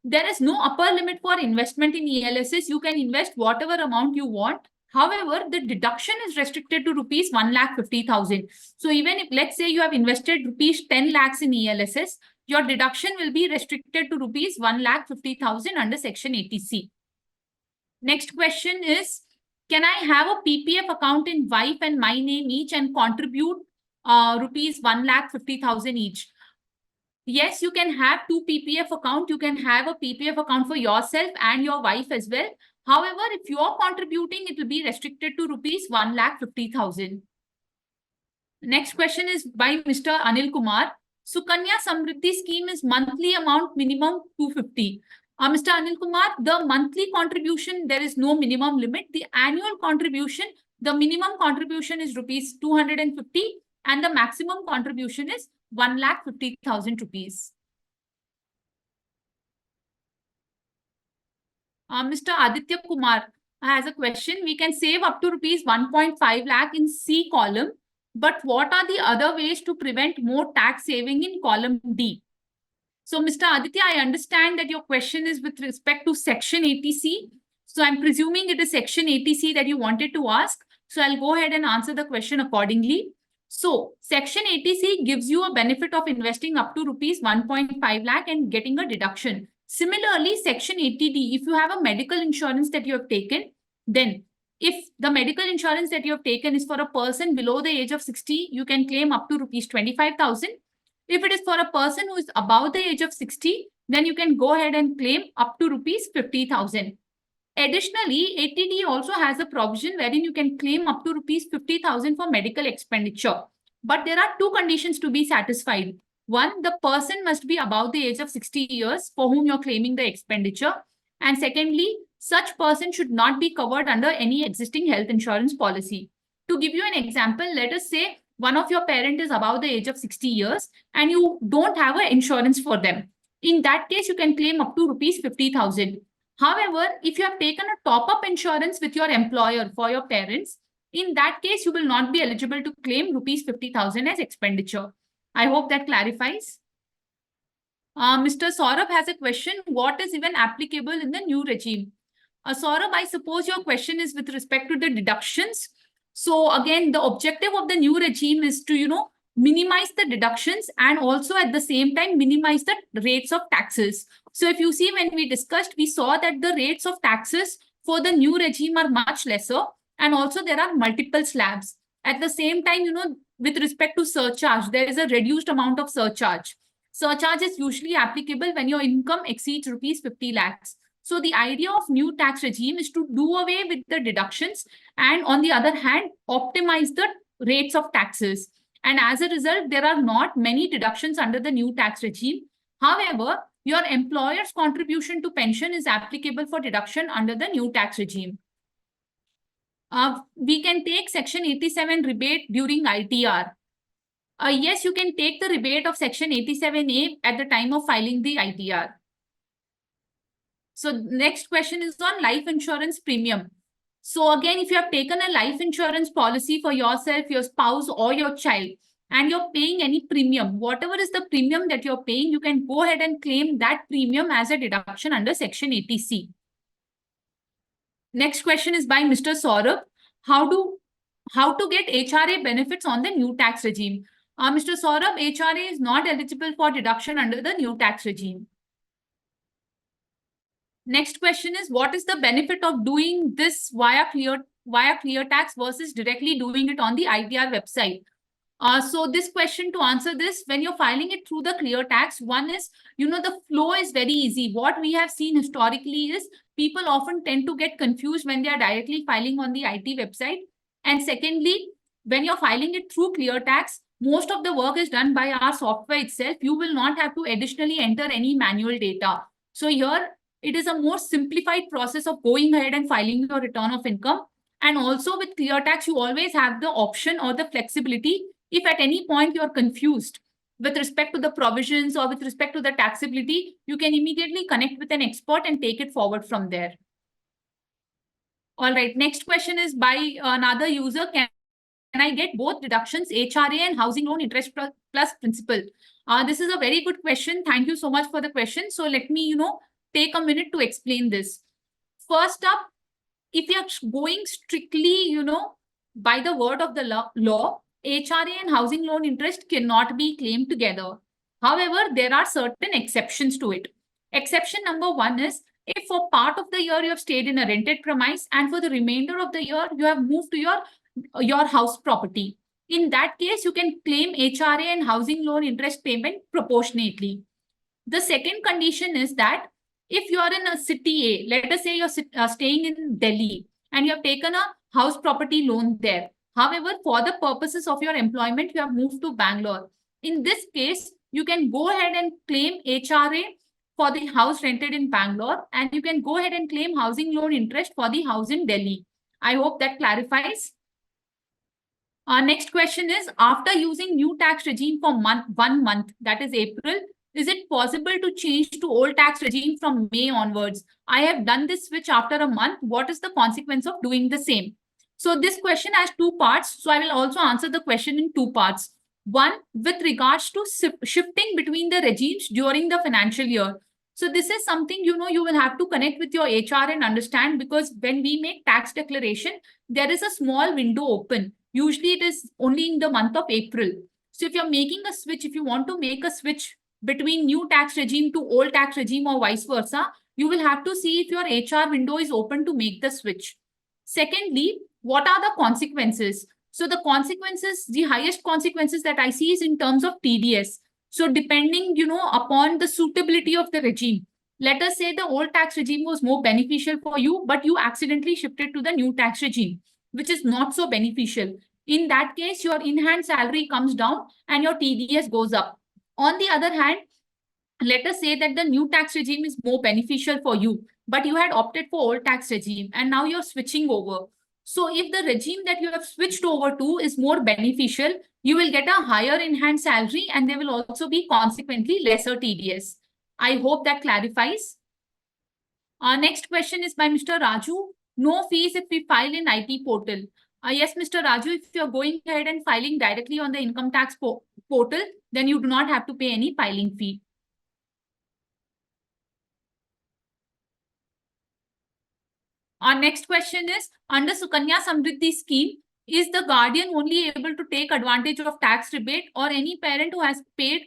there is no upper limit for investment in ELSS. You can invest whatever amount you want. However, the deduction is restricted to rupees 1,50,000. So even if, let's say you have invested rupees 10 lakhs in ELSS, your deduction will be restricted to rupees 1,50,000 under Section 80C. Next question is, can I have a PPF account in wife and my name each and contribute rupees 1,50,000 each? Yes, you can have 2 PPF account. You can have a PPF account for yourself and your wife as well. However, if you are contributing, it will be restricted to rupees 1,50,000. Next question is by Mr. Anil Kumar. Sukanya Samriddhi scheme is monthly amount minimum 250. Mr. Anil Kumar, the monthly contribution, there is no minimum limit. The annual contribution, the minimum contribution is rupees 250 and the maximum contribution is 1,50,000 rupees. Mr. Aditya Kumar has a question. We can save up to rupees 1.5 lakh in C column, but what are the other ways to prevent more tax saving in column D? So Mr. Aditya, I understand that your question is with respect to Section 80C. So I'm presuming it is Section 80C that you wanted to ask. So I'll go ahead and answer the question accordingly. So Section 80C gives you a benefit of investing up to rupees 1.5 lakh and getting a deduction. Similarly, Section 80D, if you have a medical insurance that you have taken, then if the medical insurance that you have taken is for a person below the age of 60, you can claim up to rupees 25,000. If it is for a person who is above the age of 60, then you can go ahead and claim up to rupees 50,000. Additionally, 80D also has a provision wherein you can claim up to rupees 50,000 for medical expenditure. But there are 2 conditions to be satisfied. One, the person must be above the age of 60 years for whom you're claiming the expenditure. And secondly, such person should not be covered under any existing health insurance policy. To give you an example, let us say one of your parent is above the age of 60 years and you don't have an insurance for them. In that case, you can claim up to rupees 50,000. However, if you have taken a top-up insurance with your employer for your parents, in that case, you will not be eligible to claim rupees 50,000 as expenditure. I hope that clarifies. Mr. Saurabh has a question. What is even applicable in the new regime? Saurabh, I suppose your question is with respect to the deductions. So again, the objective of the new regime is to, minimize the deductions and also at the same time minimize the rates of taxes. So if you see, when we discussed, we saw that the rates of taxes for the new regime are much lesser, and also there are multiple slabs. At the same time, with respect to surcharge, there is a reduced amount of surcharge. Surcharge is usually applicable when your income exceeds rupees 50 lakhs. So the idea of new tax regime is to do away with the deductions and on the other hand, optimize the rates of taxes. And as a result, there are not many deductions under the new tax regime. However, your employer's contribution to pension is applicable for deduction under the new tax regime. We can take Section 87 rebate during ITR. Yes, you can take the rebate of Section 87A at the time of filing the ITR. So next question is on life insurance premium. So again, if you have taken a life insurance policy for yourself, your spouse, or your child, and you're paying any premium, whatever is the premium that you're paying, you can go ahead and claim that premium as a deduction under Section 80C. Next question is by Mr. Saurabh. How to get HRA benefits on the new tax regime? Mr. Saurabh, HRA is not eligible for deduction under the new tax regime. Next question is, what is the benefit of doing this via ClearTax versus directly doing it on the ITR website? So this question, to answer this, when you're filing it through the ClearTax, one is, the flow is very easy. What we have seen historically is people often tend to get confused when they are directly filing on the IT website. And secondly, when you're filing it through ClearTax, most of the work is done by our software itself. You will not have to additionally enter any manual data. So here, it is a more simplified process of going ahead and filing your return of income. And also with ClearTax, you always have the option or the flexibility. If at any point you're confused with respect to the provisions or with respect to the taxability, you can immediately connect with an expert and take it forward from there. All right, next question is by another user. Can I get both deductions, HRA and housing loan interest plus principal? This is a very good question. Thank you so much for the question. So let me, take a minute to explain this. First up, if you're going strictly, by the word of the law, HRA and housing loan interest cannot be claimed together. However, there are certain exceptions to it. Exception number one is, if for part of the year you have stayed in a rented premise and for the remainder of the year you have moved to your house property. In that case, you can claim HRA and housing loan interest payment proportionately. The second condition is that if you are in a city A, let us say you're staying in Delhi and you have taken a house property loan there. However, for the purposes of your employment, you have moved to Bangalore. In this case, you can go ahead and claim HRA for the house rented in Bangalore, and you can go ahead and claim housing loan interest for the house in Delhi. I hope that clarifies. Our next question is, after using new tax regime for 1 month, that is April, is it possible to change to old tax regime from May onwards? I have done this switch after a month. What is the consequence of doing the same? So this question has two parts. So I will also answer the question in two parts. One, with regards to shifting between the regimes during the financial year. So this is something, you will have to connect with your HR and understand, because when we make tax declaration, there is a small window open. Usually it is only in the month of April. So if you're making a switch, if you want to make a switch between new tax regime to old tax regime or vice versa, you will have to see if your HR window is open to make the switch. Secondly, what are the consequences? So the consequences, the highest consequences that I see is in terms of TDS. So depending, upon the suitability of the regime. Let us say the old tax regime was more beneficial for you, but you accidentally shifted to the new tax regime, which is not so beneficial. In that case, your in-hand salary comes down and your TDS goes up. On the other hand, let us say that the new tax regime is more beneficial for you, but you had opted for old tax regime and now you're switching over. So if the regime that you have switched over to is more beneficial, you will get a higher in-hand salary and there will also be consequently lesser TDS. I hope that clarifies. Our next question is by Mr. Raju. No fees if we file in IT portal. Yes, Mr. Raju, if you're going ahead and filing directly on the income tax portal, then you do not have to pay any filing fee. Our next question is, under Sukanya Samriddhi scheme, is the guardian only able to take advantage of tax rebate, or any parent who has paid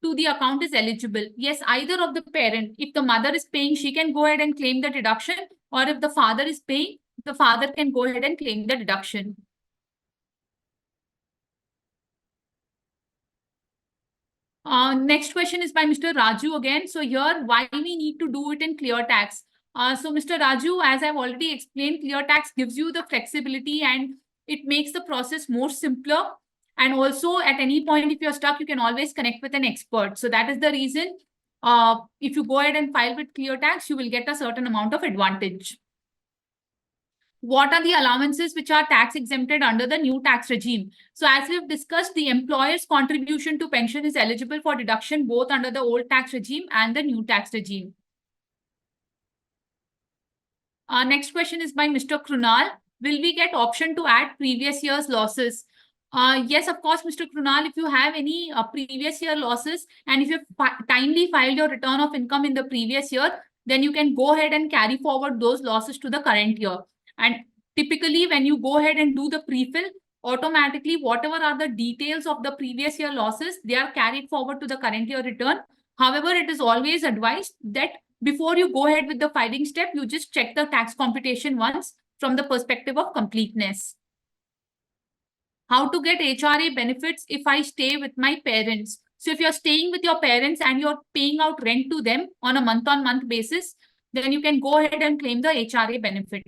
to the account is eligible? Yes, either of the parent. If the mother is paying, she can go ahead and claim the deduction, or if the father is paying, the father can go ahead and claim the deduction. Next question is by Mr. Raju again. So here, why we need to do it in ClearTax? So Mr. Raju, as I've already explained, ClearTax gives you the flexibility and it makes the process more simpler. And also at any point, if you're stuck, you can always connect with an expert. So that is the reason, if you go ahead and file with ClearTax, you will get a certain amount of advantage. What are the allowances which are tax exempted under the new tax regime? So as we've discussed, the employer's contribution to pension is eligible for deduction both under the old tax regime and the new tax regime. Next question is by Mr. Krunal. Will we get option to add previous year's losses? Yes, of course, Mr. Krunal, if you have any previous year losses and if you've timely filed your return of income in the previous year, then you can go ahead and carry forward those losses to the current year. And typically, when you go ahead and do the pre-fill, automatically, whatever are the details of the previous year losses, they are carried forward to the current year return. However, it is always advised that before you go ahead with the filing step, you just check the tax computation once from the perspective of completeness. How to get HRA benefits if I stay with my parents? So if you're staying with your parents and you're paying out rent to them on a month-on-month basis, then you can go ahead and claim the HRA benefit.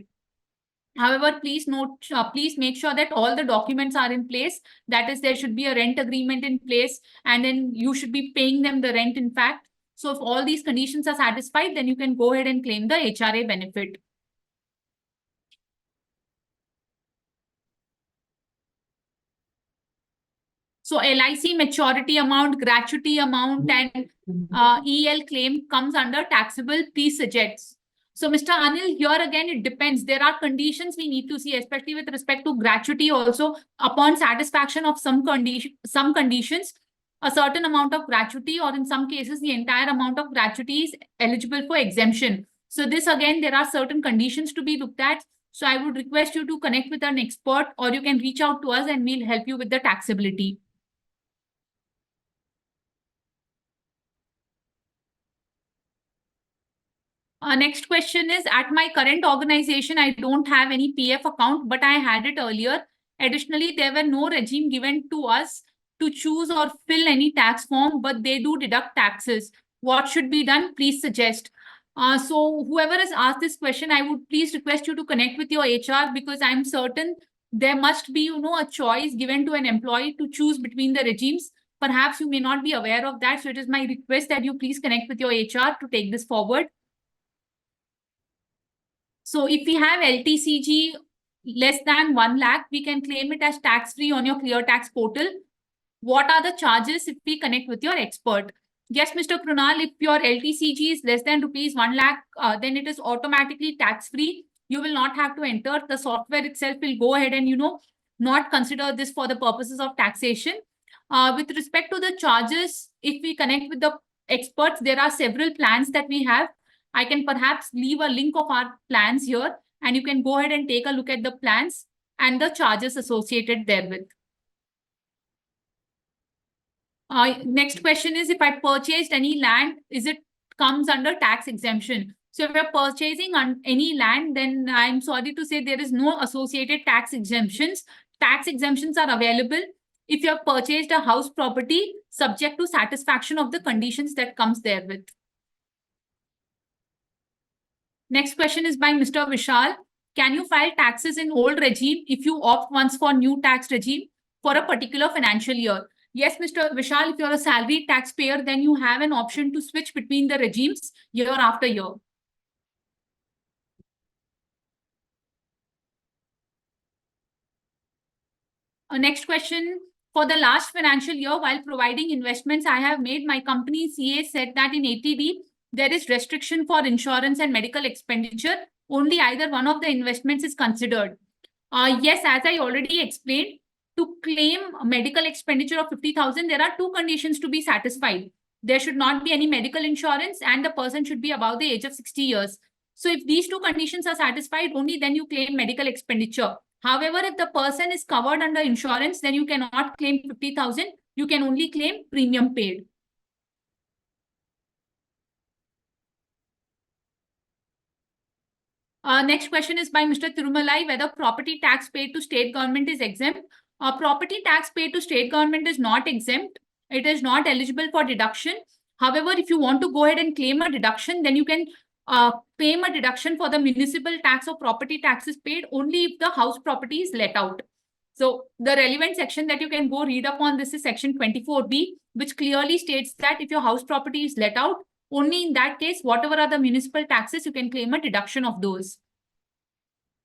However, please note, please make sure that all the documents are in place. That is, there should be a rent agreement in place, and then you should be paying them the rent, in fact. So if all these conditions are satisfied, then you can go ahead and claim the HRA benefit. So LIC maturity amount, gratuity amount, and EL claim comes under taxable. Please suggest. So Mr. Anil, here again, it depends. There are conditions we need to see, especially with respect to gratuity also. Upon satisfaction of some conditions, a certain amount of gratuity, or in some cases, the entire amount of gratuity is eligible for exemption. So this again, there are certain conditions to be looked at. So I would request you to connect with an expert, or you can reach out to us and we'll help you with the taxability. Next question is, at my current organization, I don't have any PF account, but I had it earlier. Additionally, there were no regime given to us to choose or fill any tax form, but they do deduct taxes. What should be done? Please suggest. So whoever has asked this question, I would please request you to connect with your HR, because I'm certain there must be, a choice given to an employee to choose between the regimes. Perhaps you may not be aware of that. So it is my request that you please connect with your HR to take this forward. So if we have LTCG less than 1 lakh, we can claim it as tax-free on your ClearTax portal. What are the charges if we connect with your expert? Yes, Mr. Krunal, if your LTCG is less than rupees 1 lakh, then it is automatically tax-free. You will not have to enter. The software itself will go ahead and, not consider this for the purposes of taxation. With respect to the charges, if we connect with the experts, there are several plans that we have. I can perhaps leave a link of our plans here, and you can go ahead and take a look at the plans and the charges associated therewith. Next question is, if I purchased any land, is it comes under tax exemption? So if you're purchasing on any land, then I'm sorry to say there is no associated tax exemptions. Tax exemptions are available if you have purchased a house property subject to satisfaction of the conditions that comes therewith. Next question is by Mr. Vishal. Can you file taxes in old regime if you opt once for new tax regime for a particular financial year? Yes, Mr. Vishal, if you're a salaried taxpayer, then you have an option to switch between the regimes year after year. Next question. For the last financial year, while providing investments I have made, my company CA said that in ATD, there is restriction for insurance and medical expenditure. Only either one of the investments is considered. Yes, as I already explained, to claim medical expenditure of 50,000, there are two conditions to be satisfied. There should not be any medical insurance and the person should be above the age of 60 years. So if these two conditions are satisfied, only then you claim medical expenditure. However, if the person is covered under insurance, then you cannot claim 50,000. You can only claim premium paid. Next question is by Mr. Tirumalai, whether property tax paid to state government is exempt. Property tax paid to state government is not exempt. It is not eligible for deduction. However, if you want to go ahead and claim a deduction, then you can claim a deduction for the municipal tax or property taxes paid only if the house property is let out. So the relevant section that you can go read up on this is section 24B, which clearly states that if your house property is let out, only in that case, whatever are the municipal taxes, you can claim a deduction of those.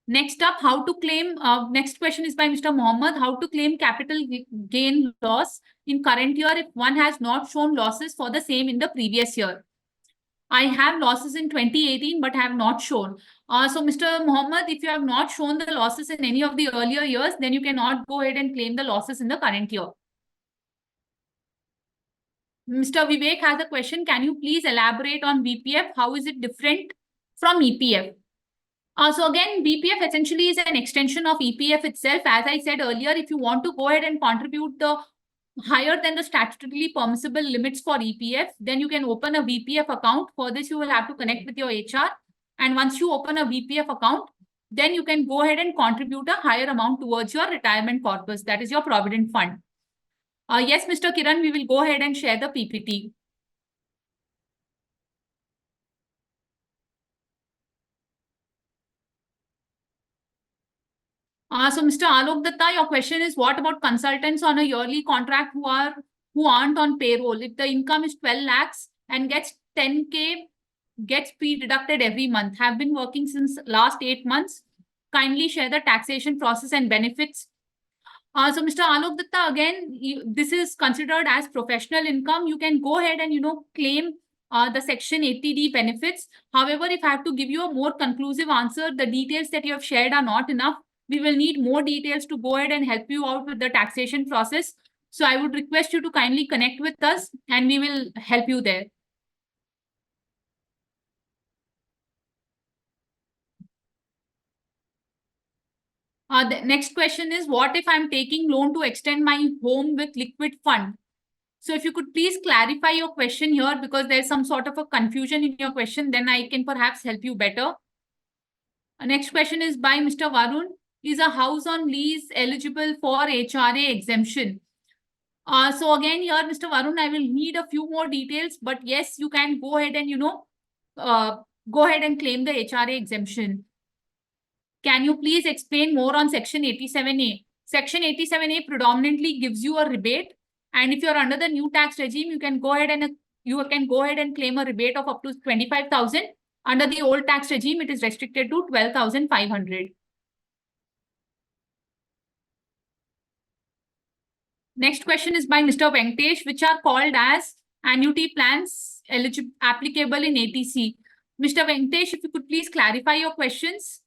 Next up, how to claim, next question is by Mr. Mohammed, how to claim capital gain loss in current year if one has not shown losses for the same in the previous year. I have losses in 2018, but have not shown. So Mr. Mohammed, if you have not shown the losses in any of the earlier years, then you cannot go ahead and claim the losses in the current year. Mr. Vivek has a question. Can you please elaborate on BPF? How is it different from EPF? So again, BPF essentially is an extension of EPF itself. As I said earlier, if you want to go ahead and contribute the higher than the statutorily permissible limits for EPF, then you can open a VPF account. For this, you will have to connect with your HR. And once you open a VPF account, then you can go ahead and contribute a higher amount towards your retirement corpus, that is your provident fund. Yes, Mr. Kiran, we will go ahead and share the PPT. So Mr. Alok Datta, your question is, what about consultants on a yearly contract who aren't on payroll? If the income is 12 lakhs and gets 10K, gets pre-deducted every month, have been working since last 8 months, kindly share the taxation process and benefits. So Mr. Alok Datta, again, this is considered as professional income. You can go ahead and, claim the Section 80D benefits. However, if I have to give you a more conclusive answer, the details that you have shared are not enough. We will need more details to go ahead and help you out with the taxation process. So I would request you to kindly connect with us and we will help you there. The next question is, what if I'm taking loan to extend my home with liquid fund? So if you could please clarify your question here, because there's some sort of a confusion in your question, then I can perhaps help you better. Next question is by Mr. Varun. Is a house on lease eligible for HRA exemption? So again, here, Mr. Varun, I will need a few more details, but yes, you can go ahead and, go ahead and claim the HRA exemption. Can you please explain more on Section 87A? Section 87A predominantly gives you a rebate. And if you're under the new tax regime, you can go ahead and claim a rebate of up to 25,000. Under the old tax regime, it is restricted to 12,500. Next question is by Mr. Venkatesh, which are called as annuity plans applicable in ATC. Mr. Venkatesh, if you could please clarify your questions.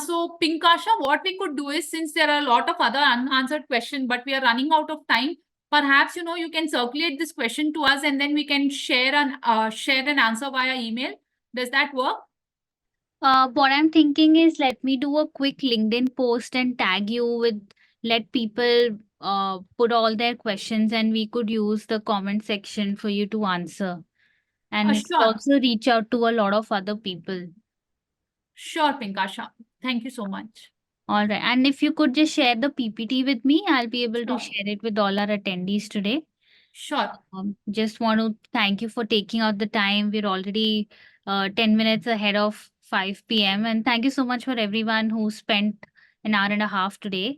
So Pinkasha, what we could do is, since there are a lot of other unanswered questions, but we are running out of time, perhaps, you can circulate this question to us and then we can share an answer via email. Does that work? What I'm thinking is, let me do a quick LinkedIn post and tag you with, let people put all their questions and we could use the comment section for you to answer. And it Sure. will also reach out to a lot of other people. Sure, Pinkasha. Thank you so much. All right. And if you could just share the PPT with me, I'll be able to Sure. share it with all our attendees today. Sure. Just want to thank you for taking out the time. We're already 10 minutes ahead of 5 p.m. And thank you so much for everyone who spent an hour and a half today.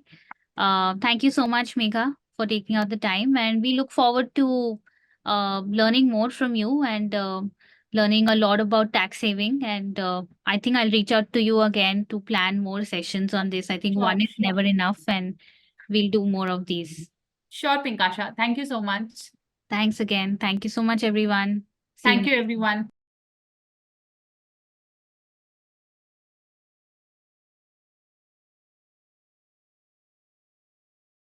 Thank you so much, Megha, for taking out the time. And we look forward to learning more from you and learning a lot about tax saving. And I think I'll reach out to you again to plan more sessions on this. I think Sure, one is sure. never enough, and we'll do more of these. Sure, Pinkasha. Thank you so much. Thanks again. Thank you so much, everyone. See Thank you, everyone.